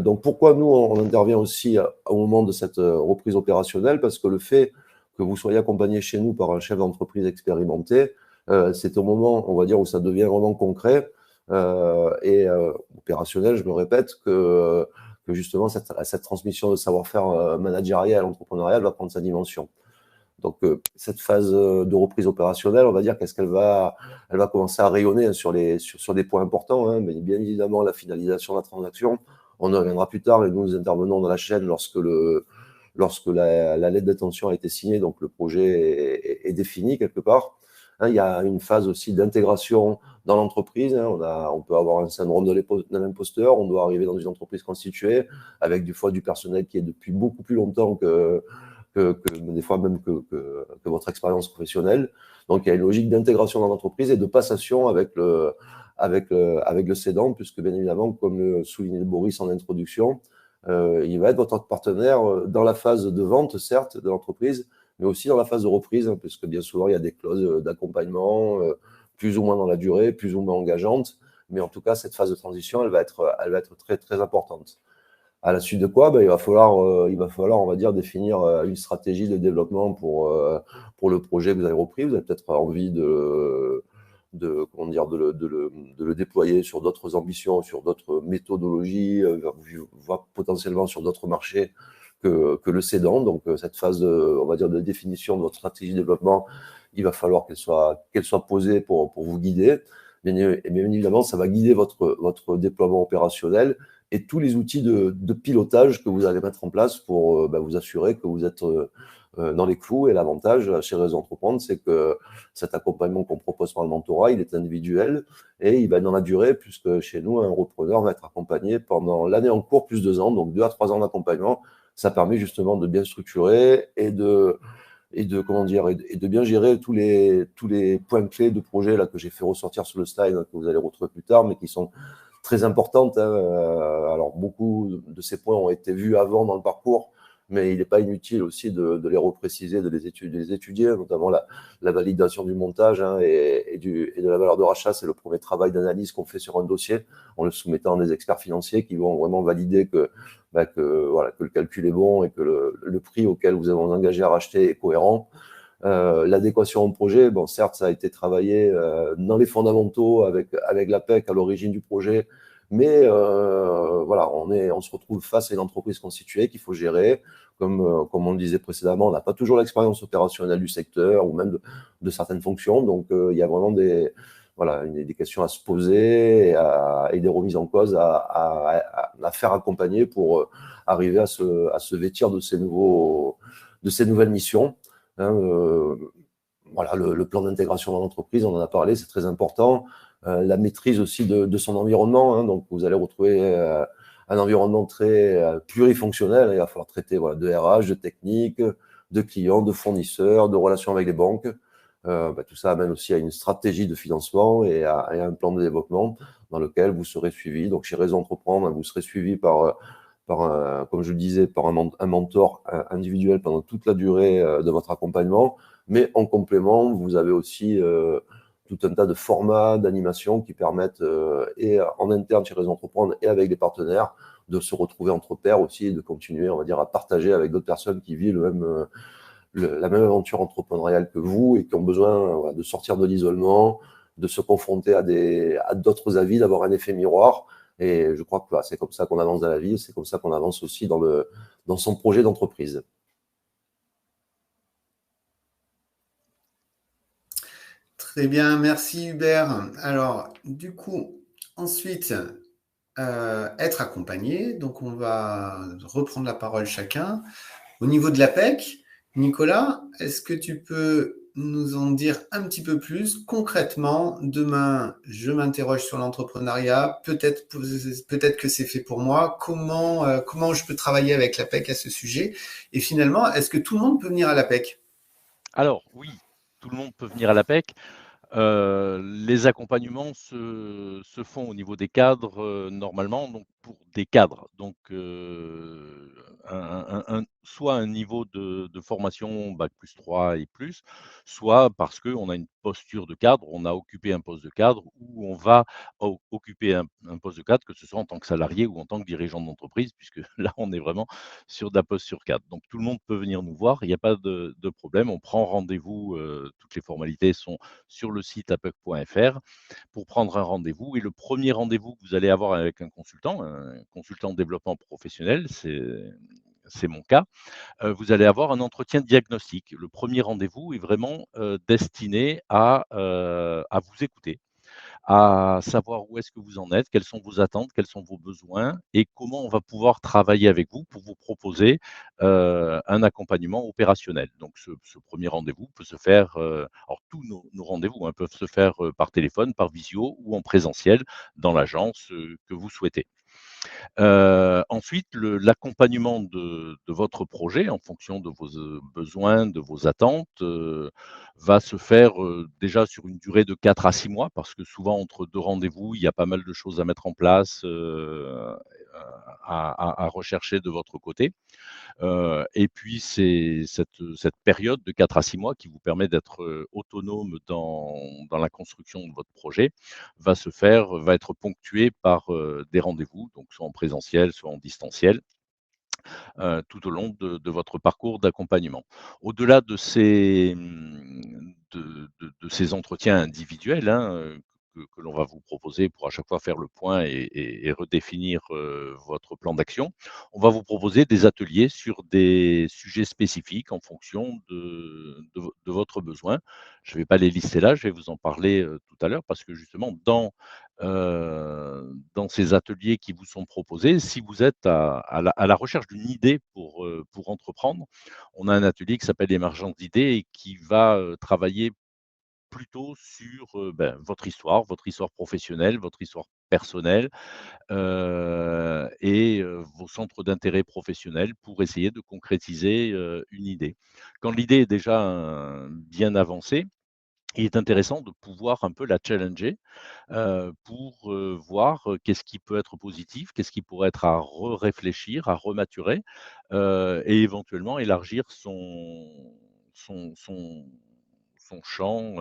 Donc, pourquoi nous, on intervient aussi au moment de cette reprise opérationnelle? Parce que le fait que vous soyez accompagné chez nous par un chef d'entreprise expérimenté, c'est au moment, on va dire, où ça devient vraiment concret et opérationnel, je me répète, que justement, cette transmission de savoir-faire managérial, entrepreneurial va prendre sa dimension. Donc, cette phase de reprise opérationnelle, on va dire qu'elle va commencer à rayonner sur des points importants. Hein, mais bien évidemment, la finalisation de la transaction, on y reviendra plus tard, et nous intervenons dans la chaîne lorsque la lettre d'intention a été signée, donc le projet est défini quelque part. Hein, il y a une phase aussi d'intégration dans l'entreprise. Hein, on peut avoir un syndrome de l'imposteur, on doit arriver dans une entreprise constituée avec des fois du personnel qui est depuis beaucoup plus longtemps que des fois même que votre expérience professionnelle. Donc, il y a une logique d'intégration dans l'entreprise et de passation avec le cédant, puisque bien évidemment, comme le soulignait Boris en introduction, il va être votre partenaire dans la phase de vente, certes, de l'entreprise, mais aussi dans la phase de reprise, hein, puisque bien souvent, il y a des clauses d'accompagnement, plus ou moins dans la durée, plus ou moins engageantes. Mais en tout cas, cette phase de transition, elle va être très, très importante. À la suite de quoi, il va falloir, on va dire, définir une stratégie de développement pour le projet que vous avez repris. Vous avez peut-être envie de le déployer sur d'autres ambitions, sur d'autres méthodologies, voire potentiellement sur d'autres marchés que le cédant. Donc, cette phase on va dire, de définition de votre stratégie de développement, il va falloir qu'elle soit posée pour vous guider. Bien évidemment, ça va guider votre déploiement opérationnel et tous les outils de pilotage que vous allez mettre en place pour vous assurer que vous êtes dans les clous. Et l'avantage chez Réseau Entreprendre, c'est que cet accompagnement qu'on propose par le mentorat, il est individuel et il va être dans la durée, puisque chez nous, un repreneur va être accompagné pendant l'année en cours, plus 2 ans, donc 2 à 3 ans d'accompagnement. Ça permet justement de bien structurer et de bien gérer tous les points clés de projet là que j'ai fait ressortir sur le slide, que vous allez retrouver plus tard, mais qui sont très importantes. Hein. Alors, beaucoup de ces points ont été vus avant dans le parcours, mais il n'est pas inutile aussi de les repréciser, de les étudier, notamment la validation du montage, hein, et de la valeur de rachat. C'est le premier travail d'analyse qu'on fait sur un dossier, en le soumettant à des experts financiers qui vont vraiment valider que le calcul est bon et que le prix auquel vous avez engagé à racheter est cohérent. L'adéquation au projet, certes, ça a été travaillé dans les fondamentaux avec l'APEC à l'origine du projet, mais on se retrouve face à une entreprise constituée qu'il faut gérer. Comme on le disait précédemment, on n'a pas toujours l'expérience opérationnelle du secteur ou même de certaines fonctions. Donc, il y a vraiment des questions à se poser et des remises en cause à faire accompagner pour arriver à se vêtir de ces nouveaux ces nouvelles missions. Hein, voilà, le plan d'intégration dans l'entreprise, on en a parlé, c'est très important. La maîtrise aussi de son environnement. Hein, donc, vous allez retrouver un environnement très plurifonctionnel. Il va falloir traiter de RH, de technique, de clients, de fournisseurs, de relations avec les banques. Tout ça amène aussi à une stratégie de financement et à un plan de développement dans lequel vous serez suivi. Donc, chez Réseau Entreprendre, vous serez suivi comme je le disais, par un mentor individuel pendant toute la durée de votre accompagnement. Mais en complément, vous avez aussi tout un tas de formats, d'animations qui permettent, et en interne chez Réseau Entreprendre et avec les partenaires, de se retrouver entre pairs aussi et de continuer, on va dire, à partager avec d'autres personnes qui vivent la même aventure entrepreneuriale que vous et qui ont besoin de sortir de l'isolement, de se confronter à d'autres avis, d'avoir un effet miroir. Et je crois que c'est comme ça qu'on avance dans la vie, c'est comme ça qu'on avance aussi dans son projet d'entreprise. Très bien, merci Hubert. Alors, du coup, ensuite, être accompagné. Donc, on va reprendre la parole chacun. Au niveau de l'APEC, Nicolas, est-ce que tu peux nous en dire un petit peu plus concrètement? Demain, je m'interroge sur l'entrepreneuriat. Peut-être que c'est fait pour moi. Comment je peux travailler avec l'APEC à ce sujet? Et finalement, est-ce que tout le monde peut venir à l'APEC? Alors oui, tout le monde peut venir à l'APEC. Les accompagnements se font au niveau des cadres, normalement, donc pour des cadres. Donc, soit un niveau de formation bac+3 et plus, soit parce qu'on a une posture de cadre, on a occupé un poste de cadre ou on va occuper un poste de cadre, que ce soit en tant que salarié ou en tant que dirigeant d'entreprise, puisque là, on est vraiment sur de la posture cadre. Donc tout le monde peut venir nous voir, il n'y a pas de problème. On prend rendez-vous, toutes les formalités sont sur le site apec.fr pour prendre un rendez-vous. Et le premier rendez-vous que vous allez avoir avec un consultant de développement professionnel, c'est mon cas, vous allez avoir un entretien diagnostic. Le premier rendez-vous est vraiment destiné à vous écouter, à savoir où est-ce que vous en êtes, quelles sont vos attentes, quels sont vos besoins et comment on va pouvoir travailler avec vous pour vous proposer un accompagnement opérationnel. Donc ce premier rendez-vous peut se faire, alors tous nos rendez-vous peuvent se faire par téléphone, par visio ou en présentiel dans l'agence que vous souhaitez. Ensuite, l'accompagnement de votre projet en fonction de vos besoins, de vos attentes, va se faire déjà sur une durée de 4 à 6 mois, parce que souvent entre 2 rendez-vous, il y a pas mal de choses à mettre en place, à rechercher de votre côté. Et puis c'est cette période de 4 à 6 mois qui vous permet d'être autonome dans la construction de votre projet, va être ponctuée par des rendez-vous, donc soit en présentiel, soit en distanciel, tout au long de votre parcours d'accompagnement. Au-delà de ces entretiens individuels, que l'on va vous proposer pour à chaque fois faire le point et redéfinir votre plan d'action, on va vous proposer des ateliers sur des sujets spécifiques en fonction de votre besoin. Je ne vais pas les lister là, je vais vous en parler tout à l'heure parce que justement dans ces ateliers qui vous sont proposés, si vous êtes à la recherche d'une idée pour entreprendre, on a un atelier qui s'appelle l'émergence d'idées et qui va travailler plutôt sur votre histoire professionnelle, votre histoire personnelle et vos centres d'intérêt professionnels pour essayer de concrétiser une idée. Quand l'idée est déjà bien avancée, il est intéressant de pouvoir un peu la challenger pour voir qu'est-ce qui peut être positif, qu'est-ce qui pourrait être à réfléchir, à rematurer et éventuellement élargir son, son, son champ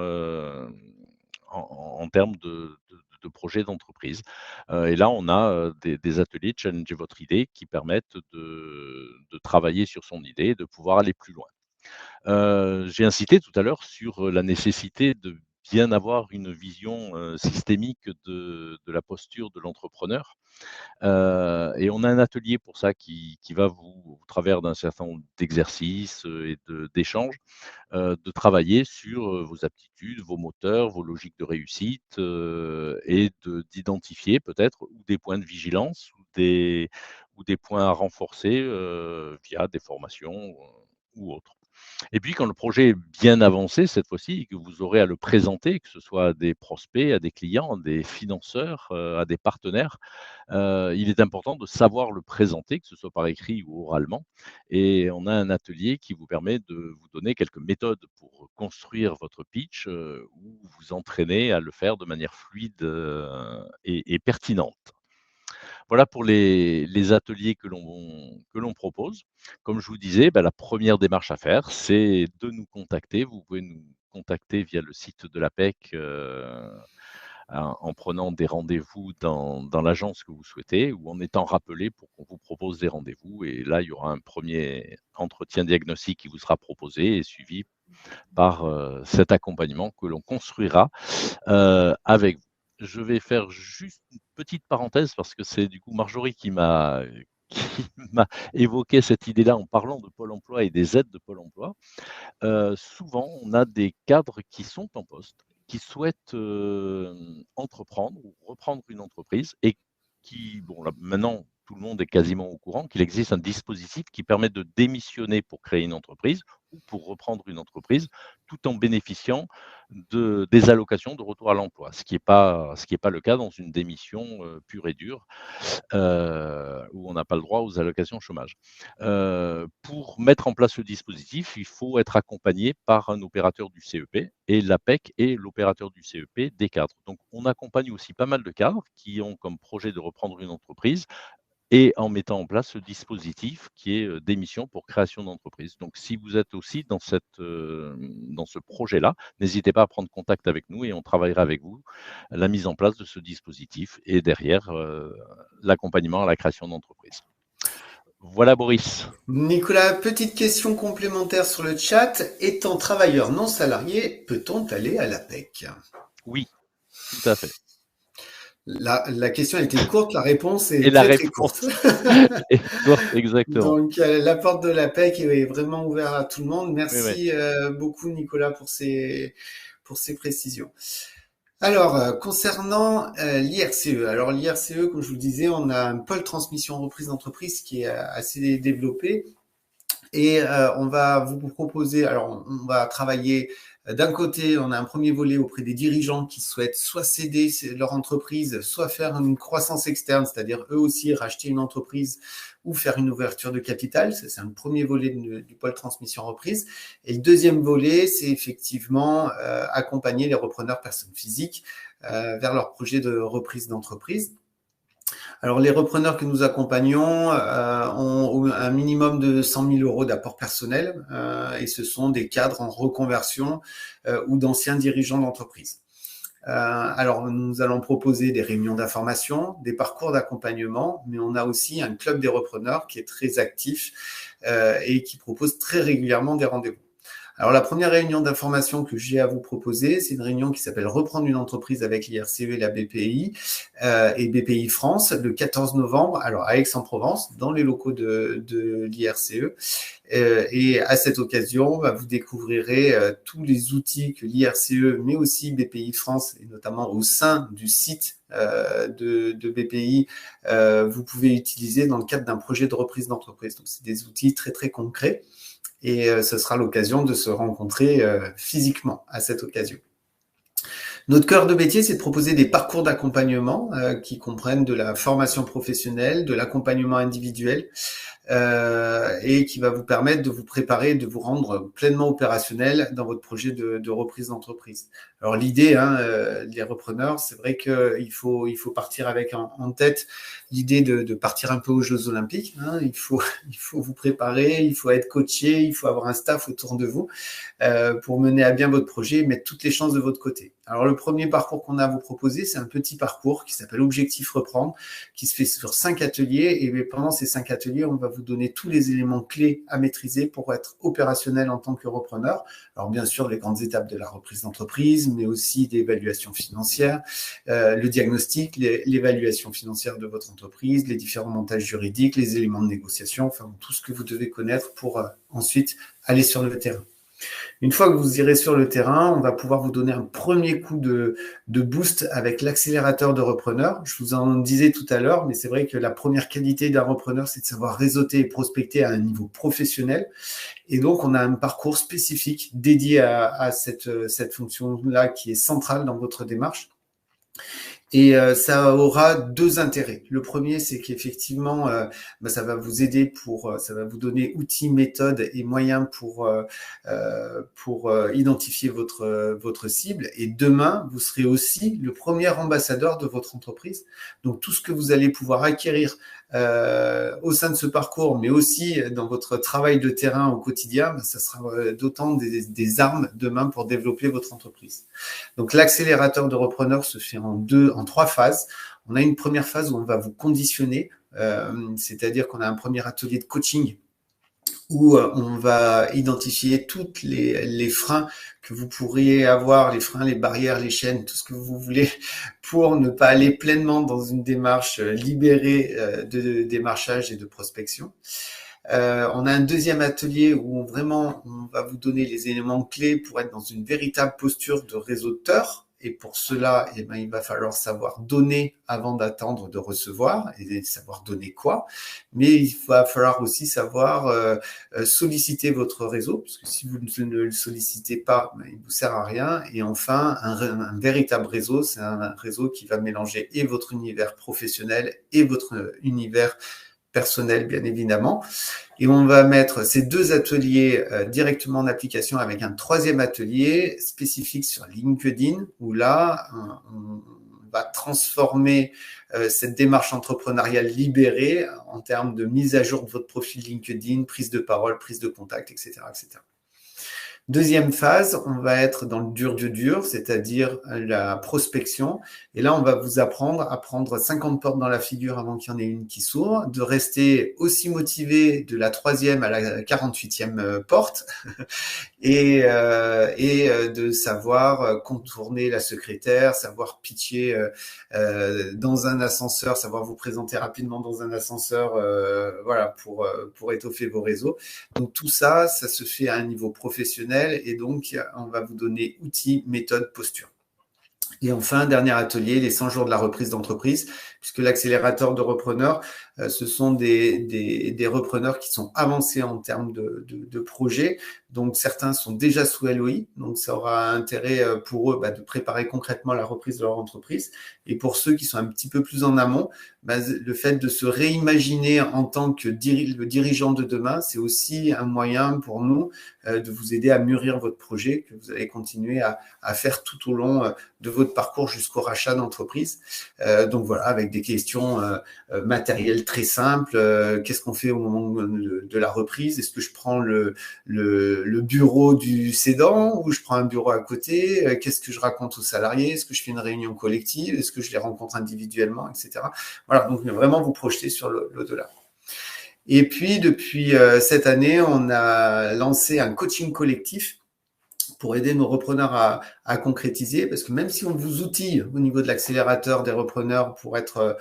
en termes de projet d'entreprise. Et là, on a des ateliers Challenger votre idée qui permettent de travailler sur son idée et de pouvoir aller plus loin. J'ai insisté tout à l'heure sur la nécessité de bien avoir une vision systémique de la posture de l'entrepreneur. Et on a un atelier pour ça qui va au travers d'un certain nombre d'exercices et d'échanges, de travailler sur vos aptitudes, vos moteurs, vos logiques de réussite et d'identifier peut-être ou des points de vigilance ou des points à renforcer via des formations ou autres. Et puis quand le projet est bien avancé cette fois-ci et que vous aurez à le présenter, que ce soit à des prospects, à des clients, à des financeurs, à des partenaires, il est important de savoir le présenter, que ce soit par écrit ou oralement. Et on a un atelier qui vous permet de vous donner quelques méthodes pour construire votre pitch, ou vous entraîner à le faire de manière fluide, et pertinente. Voilà pour les ateliers que l'on propose. Comme je vous disais, bah, la première démarche à faire, c'est de nous contacter. Vous pouvez nous contacter via le site de l'APEC, en prenant des rendez-vous dans l'agence que vous souhaitez ou en étant rappelé pour qu'on vous propose des rendez-vous. Et là, il y aura un premier entretien diagnostique qui vous sera proposé et suivi par cet accompagnement que l'on construira avec vous. Je vais faire juste une petite parenthèse parce que c'est du coup Marjorie qui m'a évoqué cette idée-là en parlant de Pôle emploi et des aides de Pôle emploi. Souvent, on a des cadres qui sont en poste, qui souhaitent entreprendre ou reprendre une entreprise et qui, bon, là, maintenant, tout le monde est quasiment au courant qu'il existe un dispositif qui permet de démissionner pour créer une entreprise ou pour reprendre une entreprise, tout en bénéficiant des allocations de retour à l'emploi, ce qui est pas le cas dans une démission pure et dure, où on n'a pas le droit aux allocations chômage. Pour mettre en place ce dispositif, il faut être accompagné par un opérateur du CEP et l'APEC est l'opérateur du CEP des cadres. Donc, on accompagne aussi pas mal de cadres qui ont comme projet de reprendre une entreprise et en mettant en place ce dispositif qui est démission pour création d'entreprise. Donc, si vous êtes aussi dans ce projet-là, n'hésitez pas à prendre contact avec nous et on travaillera avec vous la mise en place de ce dispositif et derrière l'accompagnement à la création d'entreprise. Voilà Boris. Nicolas, petite question complémentaire sur le chat. Étant travailleur non salarié, peut-on aller à l'APEC? Oui, tout à fait. La question a été courte, la réponse est Et la très réponse courte. est courte, exactement. Donc, la porte de l'APEC est vraiment ouverte à tout le monde. Oui, Merci beaucoup, Nicolas, pour ces précisions. Alors, concernant l'IRCE. Alors, l'IRCE, comme je vous le disais, on a un pôle transmission reprise d'entreprise qui est assez développé. Et on va vous proposer, alors on va travailler d'un côté, on a un premier volet auprès des dirigeants qui souhaitent soit céder leur entreprise, soit faire une croissance externe, c'est-à-dire eux aussi racheter une entreprise ou faire une ouverture de capital. Ça, c'est un premier volet du pôle transmission reprise. Et le deuxième volet, c'est effectivement accompagner les repreneurs personnes physiques vers leur projet de reprise d'entreprise. Alors, les repreneurs que nous accompagnons ont un minimum de 100 000 euros d'apport personnel et ce sont des cadres en reconversion ou d'anciens dirigeants d'entreprise. Alors, nous allons proposer des réunions d'information, des parcours d'accompagnement, mais on a aussi un club des repreneurs qui est très actif et qui propose très régulièrement des rendez-vous. Alors, la première réunion d'information que j'ai à vous proposer, c'est une réunion qui s'appelle « Reprendre une entreprise avec l'IRCE et la BPI et BPI France » le 14 novembre, alors à Aix-en-Provence, dans les locaux de l'IRCE. Et à cette occasion, vous découvrirez tous les outils que l'IRCE, mais aussi BPI France, et notamment au sein du site de BPI, vous pouvez utiliser dans le cadre d'un projet de reprise d'entreprise. Donc, c'est des outils très, très concrets. Et ce sera l'occasion de se rencontrer physiquement à cette occasion. Notre cœur de métier, c'est de proposer des parcours d'accompagnement qui comprennent de la formation professionnelle, de l'accompagnement individuel et qui va vous permettre de vous préparer, de vous rendre pleinement opérationnel dans votre projet de reprise d'entreprise. Alors l'idée, les repreneurs, c'est vrai qu'il faut partir avec en tête l'idée de partir un peu aux Jeux Olympiques. Il faut vous préparer, il faut être coaché, il faut avoir un staff autour de vous pour mener à bien votre projet et mettre toutes les chances de votre côté. Alors le premier parcours qu'on a à vous proposer, c'est un petit parcours qui s'appelle Objectif Reprendre, qui se fait sur 5 ateliers. Et pendant ces 5 ateliers, on va vous donner tous les éléments clés à maîtriser pour être opérationnel en tant que repreneur. Alors bien sûr, les grandes étapes de la reprise d'entreprise, mais aussi l'évaluation financière, le diagnostic, l'évaluation financière de votre entreprise, les différents montages juridiques, les éléments de négociation, enfin tout ce que vous devez connaître pour ensuite aller sur le terrain. Une fois que vous irez sur le terrain, on va pouvoir vous donner un premier coup de boost avec l'accélérateur de repreneur. Je vous en disais tout à l'heure, mais c'est vrai que la première qualité d'un repreneur, c'est de savoir réseauter et prospecter à un niveau professionnel. Et donc, on a un parcours spécifique dédié à cette fonction-là qui est centrale dans votre démarche. Et ça aura deux intérêts. Le premier, c'est qu'effectivement, ça va vous aider ça va vous donner outils, méthodes et moyens pour identifier votre cible. Et demain, vous serez aussi le premier ambassadeur de votre entreprise. Donc, tout ce que vous allez pouvoir acquérir au sein de ce parcours, mais aussi dans votre travail de terrain au quotidien, ça sera d'autant des armes demain pour développer votre entreprise. Donc, l'accélérateur de repreneur se fait en trois phases. On a une première phase où on va vous conditionner, c'est-à-dire qu'on a un premier atelier de coaching où on va identifier toutes les freins que vous pourriez avoir, les freins, les barrières, les chaînes, tout ce que vous voulez pour ne pas aller pleinement dans une démarche libérée de démarchage et de prospection. On a un deuxième atelier où on va vous donner les éléments clés pour être dans une véritable posture de réseauteur. Et pour cela, il va falloir savoir donner avant d'attendre de recevoir et savoir donner quoi. Mais il va falloir aussi savoir solliciter votre réseau, parce que si vous ne le sollicitez pas, il ne vous sert à rien. Et enfin, un véritable réseau, c'est un réseau qui va mélanger et votre univers professionnel et votre univers personnel, bien évidemment. Et on va mettre ces deux ateliers directement en application avec un troisième atelier spécifique sur LinkedIn, où là, on va transformer cette démarche entrepreneuriale libérée en termes de mise à jour de votre profil LinkedIn, prise de parole, prise de contact, etc., etc. Deuxième phase, on va être dans le dur du dur, c'est-à-dire la prospection. Et là, on va vous apprendre à prendre 50 portes dans la figure avant qu'il y en ait une qui s'ouvre, de rester aussi motivé de la 3e à la 48e porte et de savoir contourner la secrétaire, savoir pitcher dans un ascenseur, savoir vous présenter rapidement dans un ascenseur, voilà, pour étoffer vos réseaux. Donc tout ça, ça se fait à un niveau professionnel. Et donc, on va vous donner outils, méthodes, postures. Et enfin, dernier atelier, les 100 jours de la reprise d'entreprise, puisque l'accélérateur de repreneurs, ce sont des repreneurs qui sont avancés en termes de projets. Donc, certains sont déjà sous LOI. Donc, ça aura intérêt pour eux de préparer concrètement la reprise de leur entreprise. Et pour ceux qui sont un petit peu plus en amont, le fait de se réimaginer en tant que le dirigeant de demain, c'est aussi un moyen pour nous de vous aider à mûrir votre projet que vous allez continuer à faire tout au long de votre parcours jusqu'au rachat d'entreprise. Donc voilà, avec des questions matérielles très simples. Qu'est-ce qu'on fait au moment de la reprise? Est-ce que je prends le bureau du cédant ou je prends un bureau à côté? Qu'est-ce que je raconte aux salariés? Est-ce que je fais une réunion collective? Est-ce que je les rencontre individuellement, etc. Voilà, donc vraiment vous projeter sur l'au-delà. Et puis, depuis cette année, on a lancé un coaching collectif pour aider nos repreneurs à concrétiser, parce que même si on vous outille au niveau de l'accélérateur des repreneurs pour être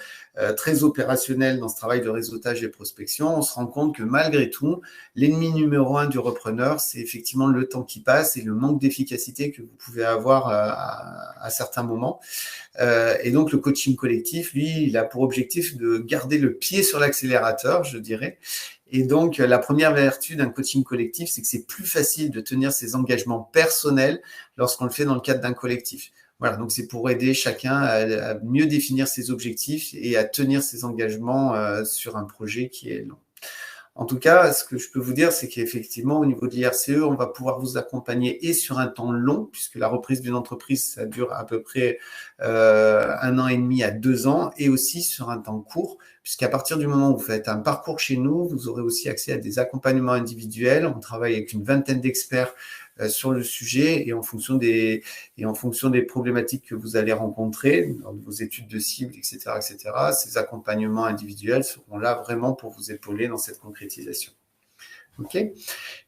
très opérationnel dans ce travail de réseautage et prospection, on se rend compte que malgré tout, l'ennemi numéro 1 du repreneur, c'est effectivement le temps qui passe et le manque d'efficacité que vous pouvez avoir à certains moments. Et donc, le coaching collectif, lui, il a pour objectif de garder le pied sur l'accélérateur, je dirais. Et donc, la première vertu d'un coaching collectif, c'est que c'est plus facile de tenir ses engagements personnels lorsqu'on le fait dans le cadre d'un collectif. Voilà, donc c'est pour aider chacun à mieux définir ses objectifs et à tenir ses engagements sur un projet qui est long. En tout cas, ce que je peux vous dire, c'est qu'effectivement, au niveau de l'IRCE, on va pouvoir vous accompagner et sur un temps long, puisque la reprise d'une entreprise, ça dure à peu près 1 an et demi à 2 ans, et aussi sur un temps court, puisqu'à partir du moment où vous faites un parcours chez nous, vous aurez aussi accès à des accompagnements individuels. On travaille avec une vingtaine d'experts sur le sujet et en fonction des problématiques que vous allez rencontrer dans vos études de cible, etc., ces accompagnements individuels seront là vraiment pour vous épauler dans cette concrétisation. Ok.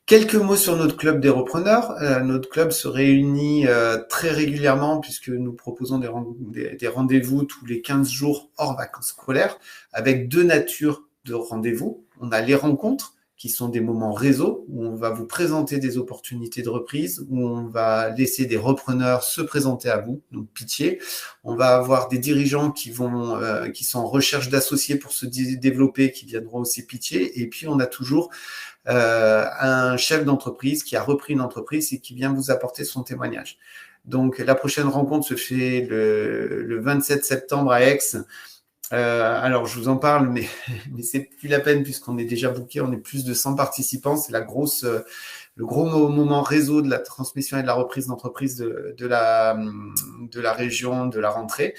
Quelques mots sur notre club des repreneurs. Notre club se réunit très régulièrement puisque nous proposons des rendez-vous tous les 15 jours hors vacances scolaires avec 2 natures de rendez-vous. On a les rencontres qui sont des moments réseau, où on va vous présenter des opportunités de reprise, où on va laisser des repreneurs se présenter à vous, donc pitcher. On va avoir des dirigeants qui sont en recherche d'associés pour se développer, qui viendront aussi pitcher. Et puis, on a toujours un chef d'entreprise qui a repris une entreprise et qui vient vous apporter son témoignage. Donc, la prochaine rencontre se fait le 27 septembre à Aix. Alors, je vous en parle, mais c'est plus la peine puisqu'on est déjà booké, on est plus de 100 participants. C'est le gros moment réseau de la transmission et de la reprise d'entreprise de la région de la rentrée.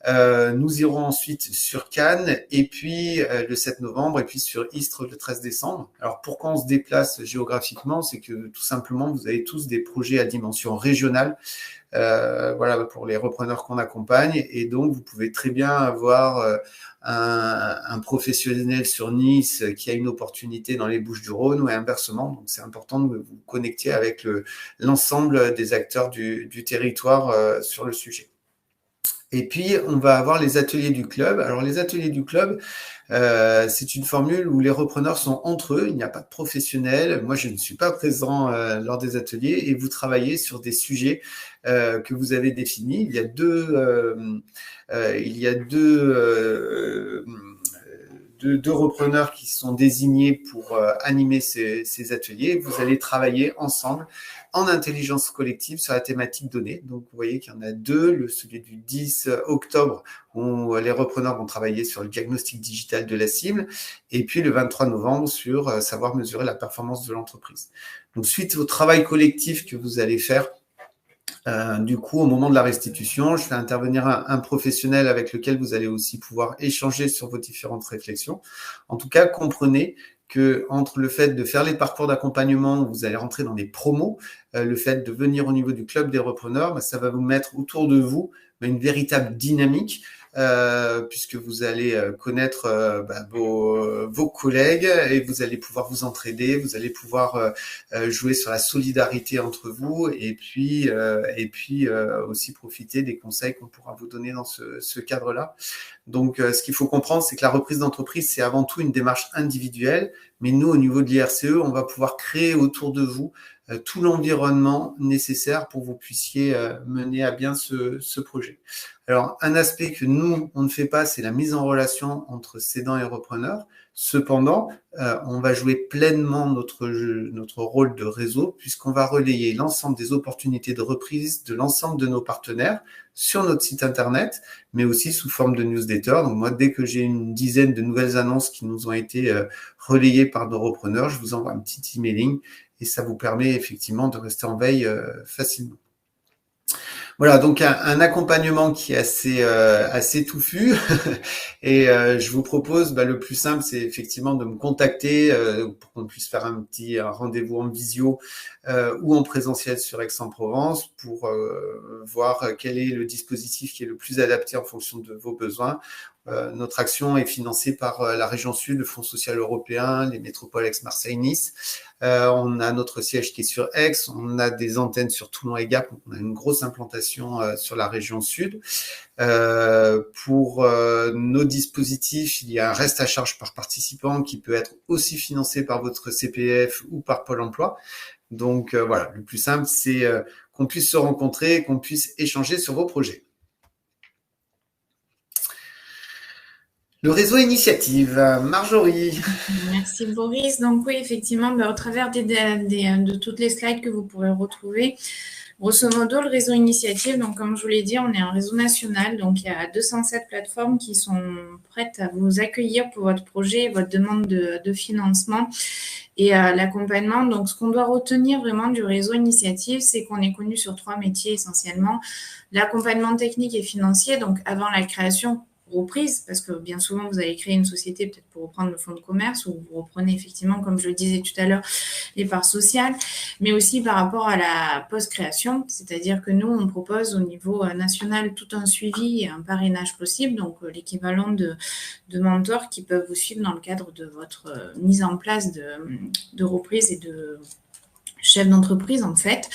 Nous irons ensuite sur Cannes et puis le 7 novembre et puis sur Istres le 13 décembre. Alors, pourquoi on se déplace géographiquement? C'est que tout simplement, vous avez tous des projets à dimension régionale. Voilà, pour les repreneurs qu'on accompagne. Et donc, vous pouvez très bien avoir un professionnel sur Nice qui a une opportunité dans les Bouches-du-Rhône ou inversement. Donc, c'est important de vous connecter avec l'ensemble des acteurs du territoire sur le sujet. Et puis, on va avoir les ateliers du club. Alors, les ateliers du club, c'est une formule où les repreneurs sont entre eux. Il n'y a pas de professionnels. Moi, je ne suis pas présent lors des ateliers et vous travaillez sur des sujets que vous avez définis. Il y a deux repreneurs qui sont désignés pour animer ces ateliers. Vous allez travailler ensemble en intelligence collective sur la thématique donnée. Donc, vous voyez qu'il y en a deux. Celui du 10 octobre, où les repreneurs vont travailler sur le diagnostic digital de la cible. Et puis, le 23 novembre, sur savoir mesurer la performance de l'entreprise. Donc, suite au travail collectif que vous allez faire, du coup, au moment de la restitution, je fais intervenir un professionnel avec lequel vous allez aussi pouvoir échanger sur vos différentes réflexions. En tout cas, comprenez que entre le fait de faire les parcours d'accompagnement où vous allez rentrer dans des promos, le fait de venir au niveau du club des repreneurs, ça va vous mettre autour de vous une véritable dynamique, puisque vous allez connaître vos collègues et vous allez pouvoir vous entraider, vous allez pouvoir jouer sur la solidarité entre vous et puis aussi profiter des conseils qu'on pourra vous donner dans ce cadre-là. Donc, ce qu'il faut comprendre, c'est que la reprise d'entreprise, c'est avant tout une démarche individuelle, mais nous, au niveau de l'IRCE, on va pouvoir créer autour de vous tout l'environnement nécessaire pour que vous puissiez mener à bien ce projet. Alors, un aspect que nous, on ne fait pas, c'est la mise en relation entre cédants et repreneurs. Cependant, on va jouer pleinement notre rôle de réseau puisqu'on va relayer l'ensemble des opportunités de reprise de l'ensemble de nos partenaires sur notre site internet, mais aussi sous forme de newsletter. Donc moi, dès que j'ai une dizaine de nouvelles annonces qui nous ont été relayées par nos repreneurs, je vous envoie un petit emailing et ça vous permet effectivement de rester en veille facilement. Voilà, donc un accompagnement qui est assez touffu et je vous propose, le plus simple, c'est effectivement de me contacter pour qu'on puisse faire un rendez-vous en visio ou en présentiel sur Aix-en-Provence pour voir quel est le dispositif qui est le plus adapté en fonction de vos besoins. Notre action est financée par la région Sud, le Fonds social européen, les métropoles Aix-Marseille-Nice. On a notre siège qui est sur Aix, on a des antennes sur Toulon et Gap, on a une grosse implantation sur la région Sud. Pour nos dispositifs, il y a un reste à charge par participant qui peut être aussi financé par votre CPF ou par Pôle emploi. Donc voilà, le plus simple, c'est qu'on puisse se rencontrer et qu'on puisse échanger sur vos projets. Le réseau Initiative, Marjorie. Merci Boris. Donc oui, effectivement, au travers de toutes les slides que vous pourrez retrouver, grosso modo, le réseau Initiative, donc comme je vous l'ai dit, on est un réseau national, donc il y a 207 plateformes qui sont prêtes à vous accueillir pour votre projet, votre demande de financement et l'accompagnement. Donc ce qu'on doit retenir vraiment du réseau Initiative, c'est qu'on est connu sur 3 métiers essentiellement. L'accompagnement technique et financier, donc avant la création, reprise, parce que bien souvent, vous allez créer une société peut-être pour reprendre le fonds de commerce ou vous reprenez effectivement, comme je le disais tout à l'heure, les parts sociales, mais aussi par rapport à la post-création, c'est-à-dire que nous, on propose au niveau national tout un suivi et un parrainage possible, donc l'équivalent de mentors qui peuvent vous suivre dans le cadre de votre mise en place de reprise et de chef d'entreprise en fait.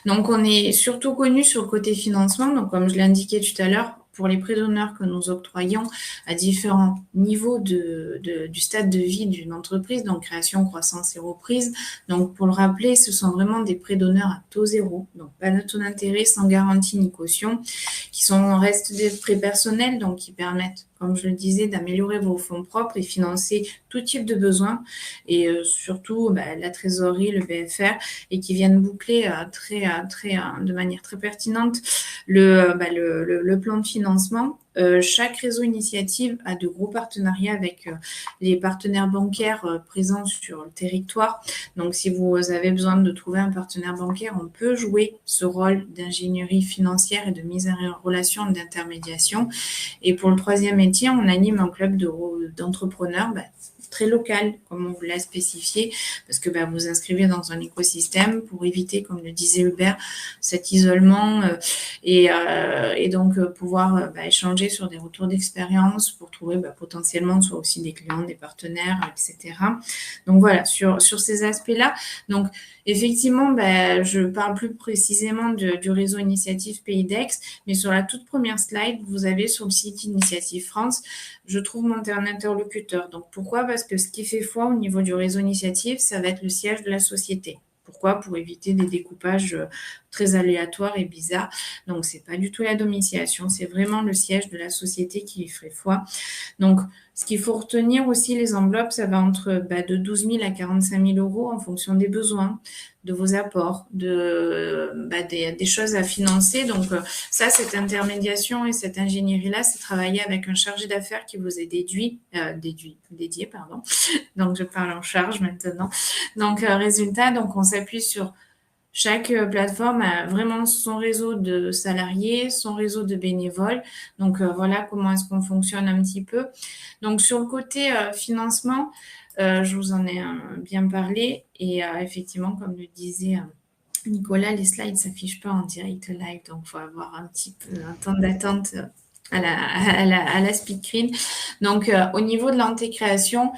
Donc, on est surtout connu sur le côté financement, donc comme je l'ai indiqué tout à l'heure, pour les prêts d'honneur que nous octroyons à différents niveaux du stade de vie d'une entreprise, donc création, croissance et reprise. Donc, pour le rappeler, ce sont vraiment des prêts d'honneur à taux zéro, donc pas de taux d'intérêt, sans garantie ni caution, qui restent des prêts personnels, donc qui permettent, comme je le disais, d'améliorer vos fonds propres et financer tout type de besoins, et surtout la trésorerie, le BFR, et qui viennent boucler de manière très pertinente le plan de financement. Chaque réseau initiative a de gros partenariats avec les partenaires bancaires présents sur le territoire. Donc, si vous avez besoin de trouver un partenaire bancaire, on peut jouer ce rôle d'ingénierie financière et de mise en relation, d'intermédiation. Et pour le troisième métier, on anime un club d'entrepreneurs très local, comme on vous l'a spécifié, parce que vous inscrivez dans un écosystème pour éviter, comme le disait Hubert, cet isolement et donc pouvoir échanger sur des retours d'expérience pour trouver potentiellement soit aussi des clients, des partenaires, etc. Donc voilà, sur ces aspects-là. Donc effectivement, je parle plus précisément du réseau Initiative Pays d'Aix, mais sur la toute première slide, vous avez sur le site Initiative France, je trouve mon interlocuteur. Donc pourquoi ? Parce que ce qui fait foi au niveau du réseau Initiative, ça va être le siège de la société. Pourquoi ? Pour éviter des découpages très aléatoires et bizarres. Donc, c'est pas du tout la domiciliation, c'est vraiment le siège de la société qui lui ferait foi. Donc, ce qu'il faut retenir aussi, les enveloppes, ça va entre de 12 000 à 45 000 euros en fonction des besoins, de vos apports, des choses à financer. Donc, ça, cette intermédiation et cette ingénierie-là, c'est travailler avec un chargé d'affaires qui vous est dédié. Donc, je parle en charge maintenant. Donc, résultat, donc on s'appuie sur chaque plateforme a vraiment son réseau de salariés, son réseau de bénévoles. Donc, voilà comment est-ce qu'on fonctionne un petit peu. Donc, sur le côté financement, je vous en ai bien parlé. Et effectivement, comme le disait Nicolas, les slides ne s'affichent pas en direct live. Donc, il faut avoir un petit peu un temps d'attente à la speed screen. Donc, au niveau de l'antécréation,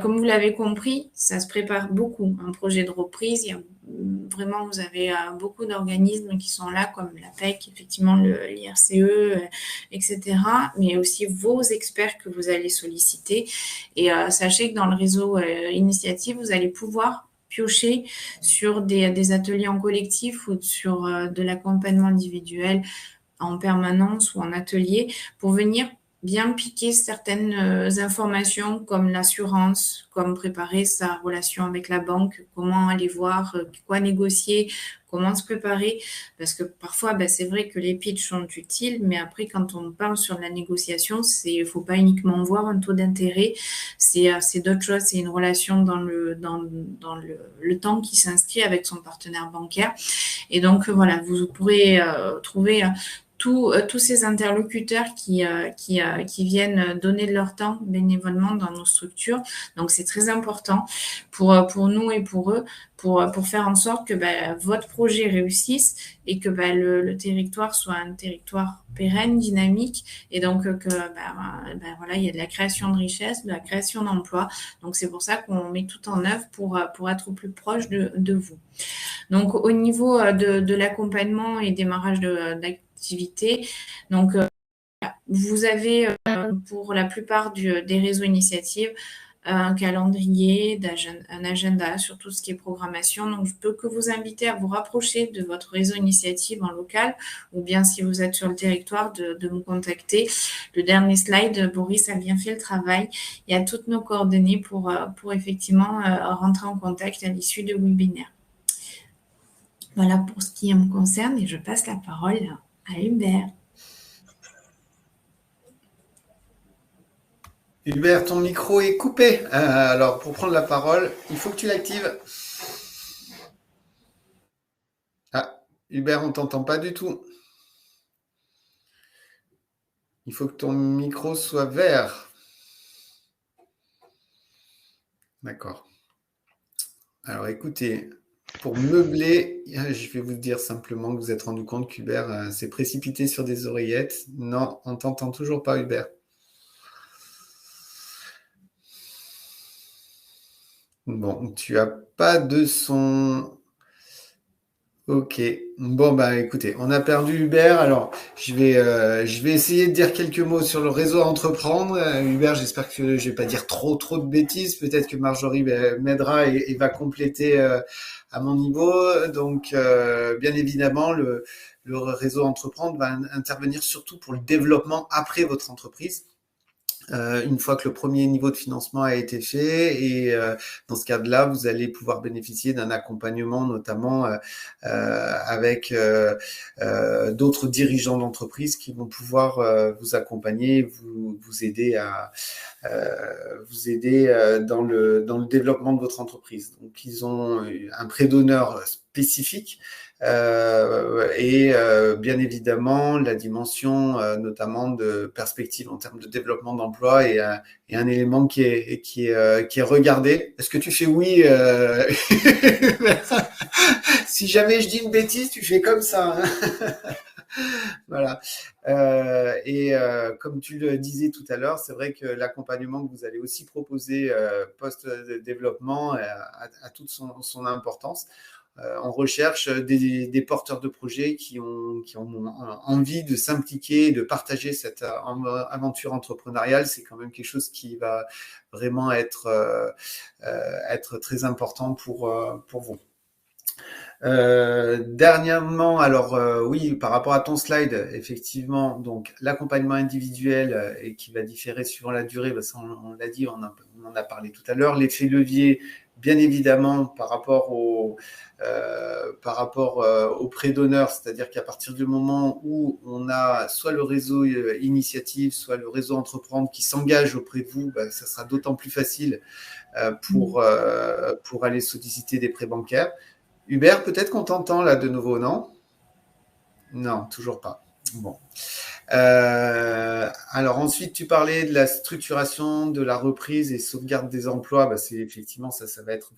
comme vous l'avez compris, ça se prépare beaucoup. Un projet de reprise, vraiment, vous avez beaucoup d'organismes qui sont là, comme l'APEC, effectivement, l'IRCE, etc., mais aussi vos experts que vous allez solliciter. Et sachez que dans le réseau Initiative, vous allez pouvoir piocher sur des ateliers en collectif ou sur de l'accompagnement individuel en permanence ou en atelier pour venir bien piquer certaines informations comme l'assurance, comme préparer sa relation avec la banque, comment aller voir, quoi négocier, comment se préparer. Parce que parfois, c'est vrai que les pitchs sont utiles, mais après, quand on parle sur la négociation, il ne faut pas uniquement voir un taux d'intérêt, c'est d'autres choses, c'est une relation dans le temps qui s'inscrit avec son partenaire bancaire. Et donc, voilà, vous pourrez trouver tous ces interlocuteurs qui viennent donner de leur temps bénévolement dans nos structures. Donc, c'est très important pour nous et pour eux, pour faire en sorte que votre projet réussisse et que le territoire soit un territoire pérenne, dynamique, et donc que voilà, il y a de la création de richesse, de la création d'emplois. Donc, c'est pour ça qu'on met tout en œuvre pour être au plus proche de vous. Donc, au niveau de l'accompagnement et démarrage d'activité, donc vous avez pour la plupart des réseaux initiatives un calendrier, un agenda sur tout ce qui est programmation. Donc, je peux que vous inviter à vous rapprocher de votre réseau initiative en local, ou bien si vous êtes sur le territoire, de me contacter. Le dernier slide, Boris a bien fait le travail. Il y a toutes nos coordonnées pour effectivement rentrer en contact à l'issue de webinaire. Voilà pour ce qui me concerne et je passe la parole à Hubert. Hubert, ton micro est coupé. Alors, pour prendre la parole, il faut que tu l'actives. Ah, Hubert, on ne t'entend pas du tout. Il faut que ton micro soit vert. D'accord. Alors, écoutez, pour meubler, je vais vous dire simplement que vous êtes rendu compte qu'Hubert s'est précipité sur des oreillettes. Non, on ne t'entend toujours pas, Hubert. Bon, tu n'as pas de son Ok. Bon, bah écoutez, on a perdu Hubert. Alors, je vais essayer de dire quelques mots sur le réseau à entreprendre. Hubert, j'espère que je vais pas dire trop de bêtises. Peut-être que Marjorie m'aidera et va compléter à mon niveau. Donc, bien évidemment, le réseau entreprendre va intervenir surtout pour le développement après votre entreprise. Une fois que le premier niveau de financement a été fait et dans ce cadre-là, vous allez pouvoir bénéficier d'un accompagnement notamment avec d'autres dirigeants d'entreprise qui vont pouvoir vous accompagner, vous aider à dans le développement de votre entreprise. Donc, ils ont un prêt d'honneur spécifique et bien évidemment la dimension notamment de perspective en termes de développement d'emploi et un élément qui est regardé. Est-ce que tu fais oui Si jamais je dis une bêtise, tu fais comme ça. Hein. Voilà. Comme tu le disais tout à l'heure, c'est vrai que l'accompagnement que vous allez aussi proposer post-développement a toute son importance. On recherche des porteurs de projets qui ont envie de s'impliquer, de partager cette aventure entrepreneuriale. C'est quand même quelque chose qui va vraiment être très important pour vous. Dernièrement, alors oui, par rapport à ton slide, effectivement, donc l'accompagnement individuel et qui va différer suivant la durée, ça, on l'a dit, on en a parlé tout à l'heure. L'effet levier, bien évidemment, par rapport au prêt d'honneur, c'est-à-dire qu'à partir du moment où on a soit le réseau initiative, soit le réseau entreprendre qui s'engage auprès de vous, ça sera d'autant plus facile pour aller solliciter des prêts bancaires. Hubert, peut-être qu'on t'entend là de nouveau, non? Non, toujours pas. Bon. Alors ensuite, tu parlais de la structuration, de la reprise et sauvegarde des emplois. C'est effectivement ça va être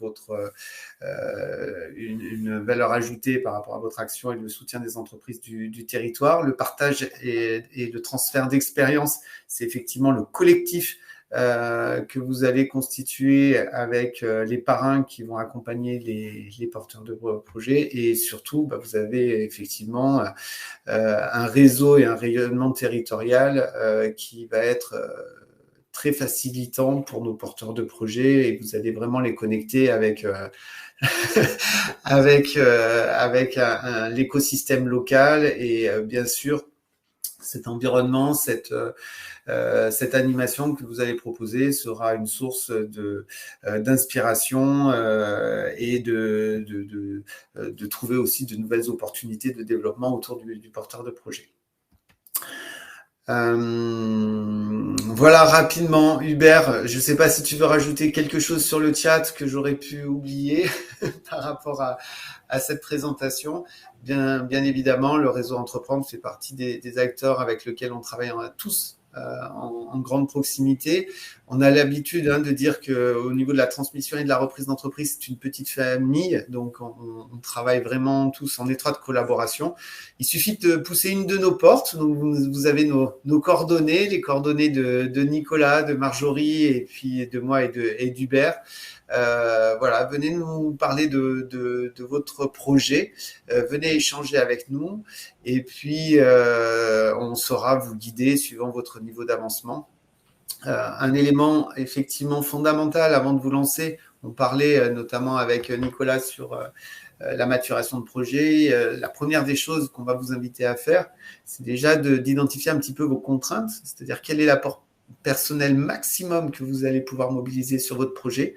une valeur ajoutée par rapport à votre action et le soutien des entreprises du territoire. Le partage et le transfert d'expérience, c'est effectivement le collectif que vous allez constituer avec les parrains qui vont accompagner les porteurs de projets et surtout vous avez effectivement un réseau et un rayonnement territorial qui va être très facilitant pour nos porteurs de projets et vous allez vraiment les connecter avec l'écosystème local et bien sûr cet environnement, cette animation que vous allez proposer sera une source d'inspiration et de trouver aussi de nouvelles opportunités de développement autour du porteur de projet. Voilà rapidement, Hubert, je ne sais pas si tu veux rajouter quelque chose sur le chat que j'aurais pu oublier par rapport à cette présentation. Bien évidemment, le réseau Entreprendre fait partie des acteurs avec lesquels on travaille tous en grande proximité. On a l'habitude de dire qu'au niveau de la transmission et de la reprise d'entreprise, c'est une petite famille, donc on travaille vraiment tous en étroite collaboration. Il suffit de pousser une de nos portes, donc vous avez nos coordonnées, les coordonnées de Nicolas, de Marjorie et puis de moi et d'Hubert. Voilà, venez nous parler de votre projet, venez échanger avec nous et puis on saura vous guider suivant votre niveau d'avancement. Un élément effectivement fondamental avant de vous lancer, on parlait notamment avec Nicolas sur la maturation de projet. La première des choses qu'on va vous inviter à faire, c'est déjà d'identifier un petit peu vos contraintes, c'est-à-dire quel est l'apport personnel maximum que vous allez pouvoir mobiliser sur votre projet.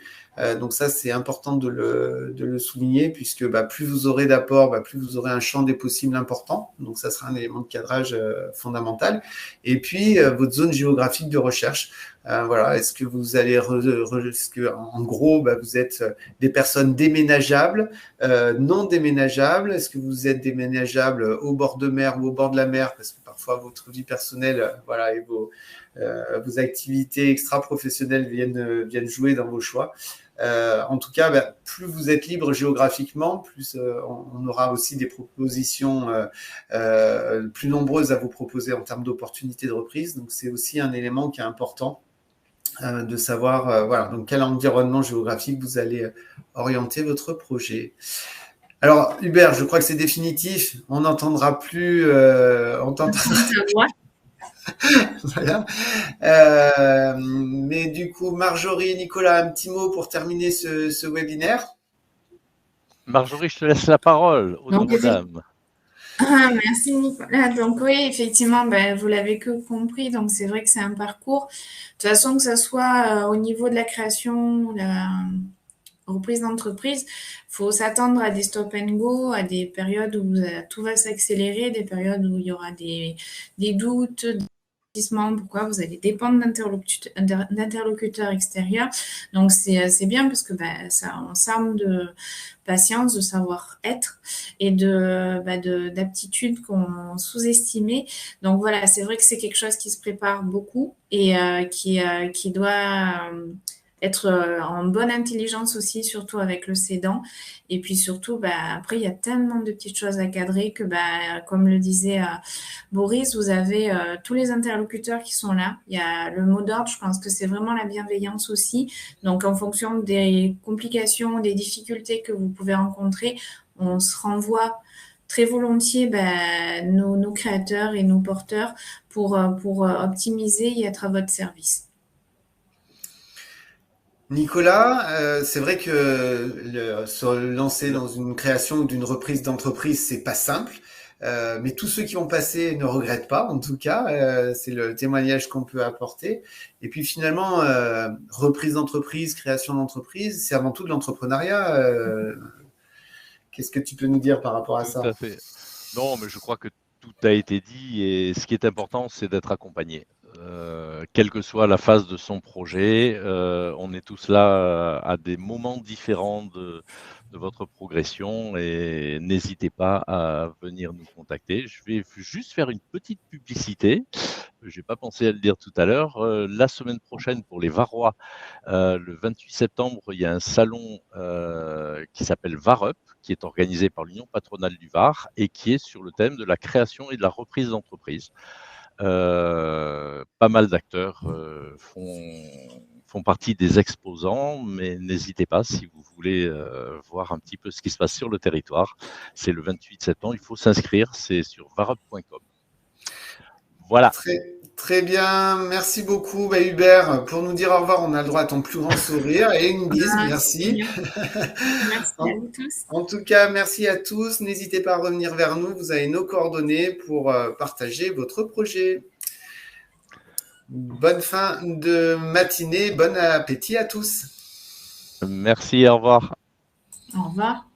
Donc ça, c'est important de le souligner puisque plus vous aurez d'apports, plus vous aurez un champ des possibles important. Donc ça sera un élément de cadrage fondamental. Et puis, votre zone géographique de recherche. Voilà, est-ce que vous allez, est-ce que, en gros, vous êtes des personnes déménageables, non déménageables? Est-ce que vous êtes déménageables au bord de mer ou au bord de la mer? Parce que parfois, votre vie personnelle, voilà, et vos activités extra-professionnelles viennent jouer dans vos choix. En tout cas, plus vous êtes libre géographiquement, plus on aura aussi des propositions plus nombreuses à vous proposer en termes d'opportunités de reprise. Donc, c'est aussi un élément qui est important de savoir voilà, dans quel environnement géographique vous allez orienter votre projet. Alors, Hubert, je crois que c'est définitif. On n'entendra plus. Voilà. Mais du coup, Marjorie et Nicolas, un petit mot pour terminer ce webinaire. Marjorie, je te laisse la parole. Honneur aux dames. Merci Nicolas. Donc oui, effectivement, vous l'avez que compris. Donc c'est vrai que c'est un parcours. De toute façon, que ce soit au niveau de la création, la reprise d'entreprise, faut s'attendre à des stop and go, à des périodes où tout va s'accélérer, des périodes où il y aura des doutes, pourquoi vous allez dépendre d'interlocuteurs extérieurs. Donc c'est bien parce que ça on s'arme de patience, de savoir-être et d'aptitudes qu'on sous-estimait. Donc voilà, c'est vrai que c'est quelque chose qui se prépare beaucoup et qui doit être en bonne intelligence aussi, surtout avec le cédant. Et puis surtout, après, il y a tellement de petites choses à cadrer que, comme le disait Boris, vous avez tous les interlocuteurs qui sont là. Il y a le mot d'ordre, je pense que c'est vraiment la bienveillance aussi. Donc, en fonction des complications, des difficultés que vous pouvez rencontrer, on se renvoie très volontiers nos créateurs et nos porteurs pour optimiser et être à votre service. Nicolas, c'est vrai que se lancer dans une création ou d'une reprise d'entreprise, c'est pas simple. Mais tous ceux qui ont passé ne regrettent pas, en tout cas, c'est le témoignage qu'on peut apporter. Et puis finalement, reprise d'entreprise, création d'entreprise, c'est avant tout de l'entrepreneuriat. Qu'est-ce que tu peux nous dire par rapport à ça? Tout à fait. Non, mais je crois que tout a été dit et ce qui est important, c'est d'être accompagné. Quelle que soit la phase de son projet, on est tous là à des moments différents de votre progression et n'hésitez pas à venir nous contacter. Je vais juste faire une petite publicité. Je n'ai pas pensé à le dire tout à l'heure. La semaine prochaine, pour les Varois, le 28 septembre, il y a un salon qui s'appelle VARUP, qui est organisé par l'Union patronale du Var et qui est sur le thème de la création et de la reprise d'entreprise. Pas mal d'acteurs font partie des exposants, mais n'hésitez pas si vous voulez voir un petit peu ce qui se passe sur le territoire. C'est le 28 septembre, il faut s'inscrire, c'est sur varup.com. Voilà. Très bien, merci beaucoup Hubert. Pour nous dire au revoir, on a le droit à ton plus grand sourire et une bise, merci. Merci à vous tous. En tout cas, merci à tous. N'hésitez pas à revenir vers nous, vous avez nos coordonnées pour partager votre projet. Bonne fin de matinée, bon appétit à tous. Merci, au revoir. Au revoir.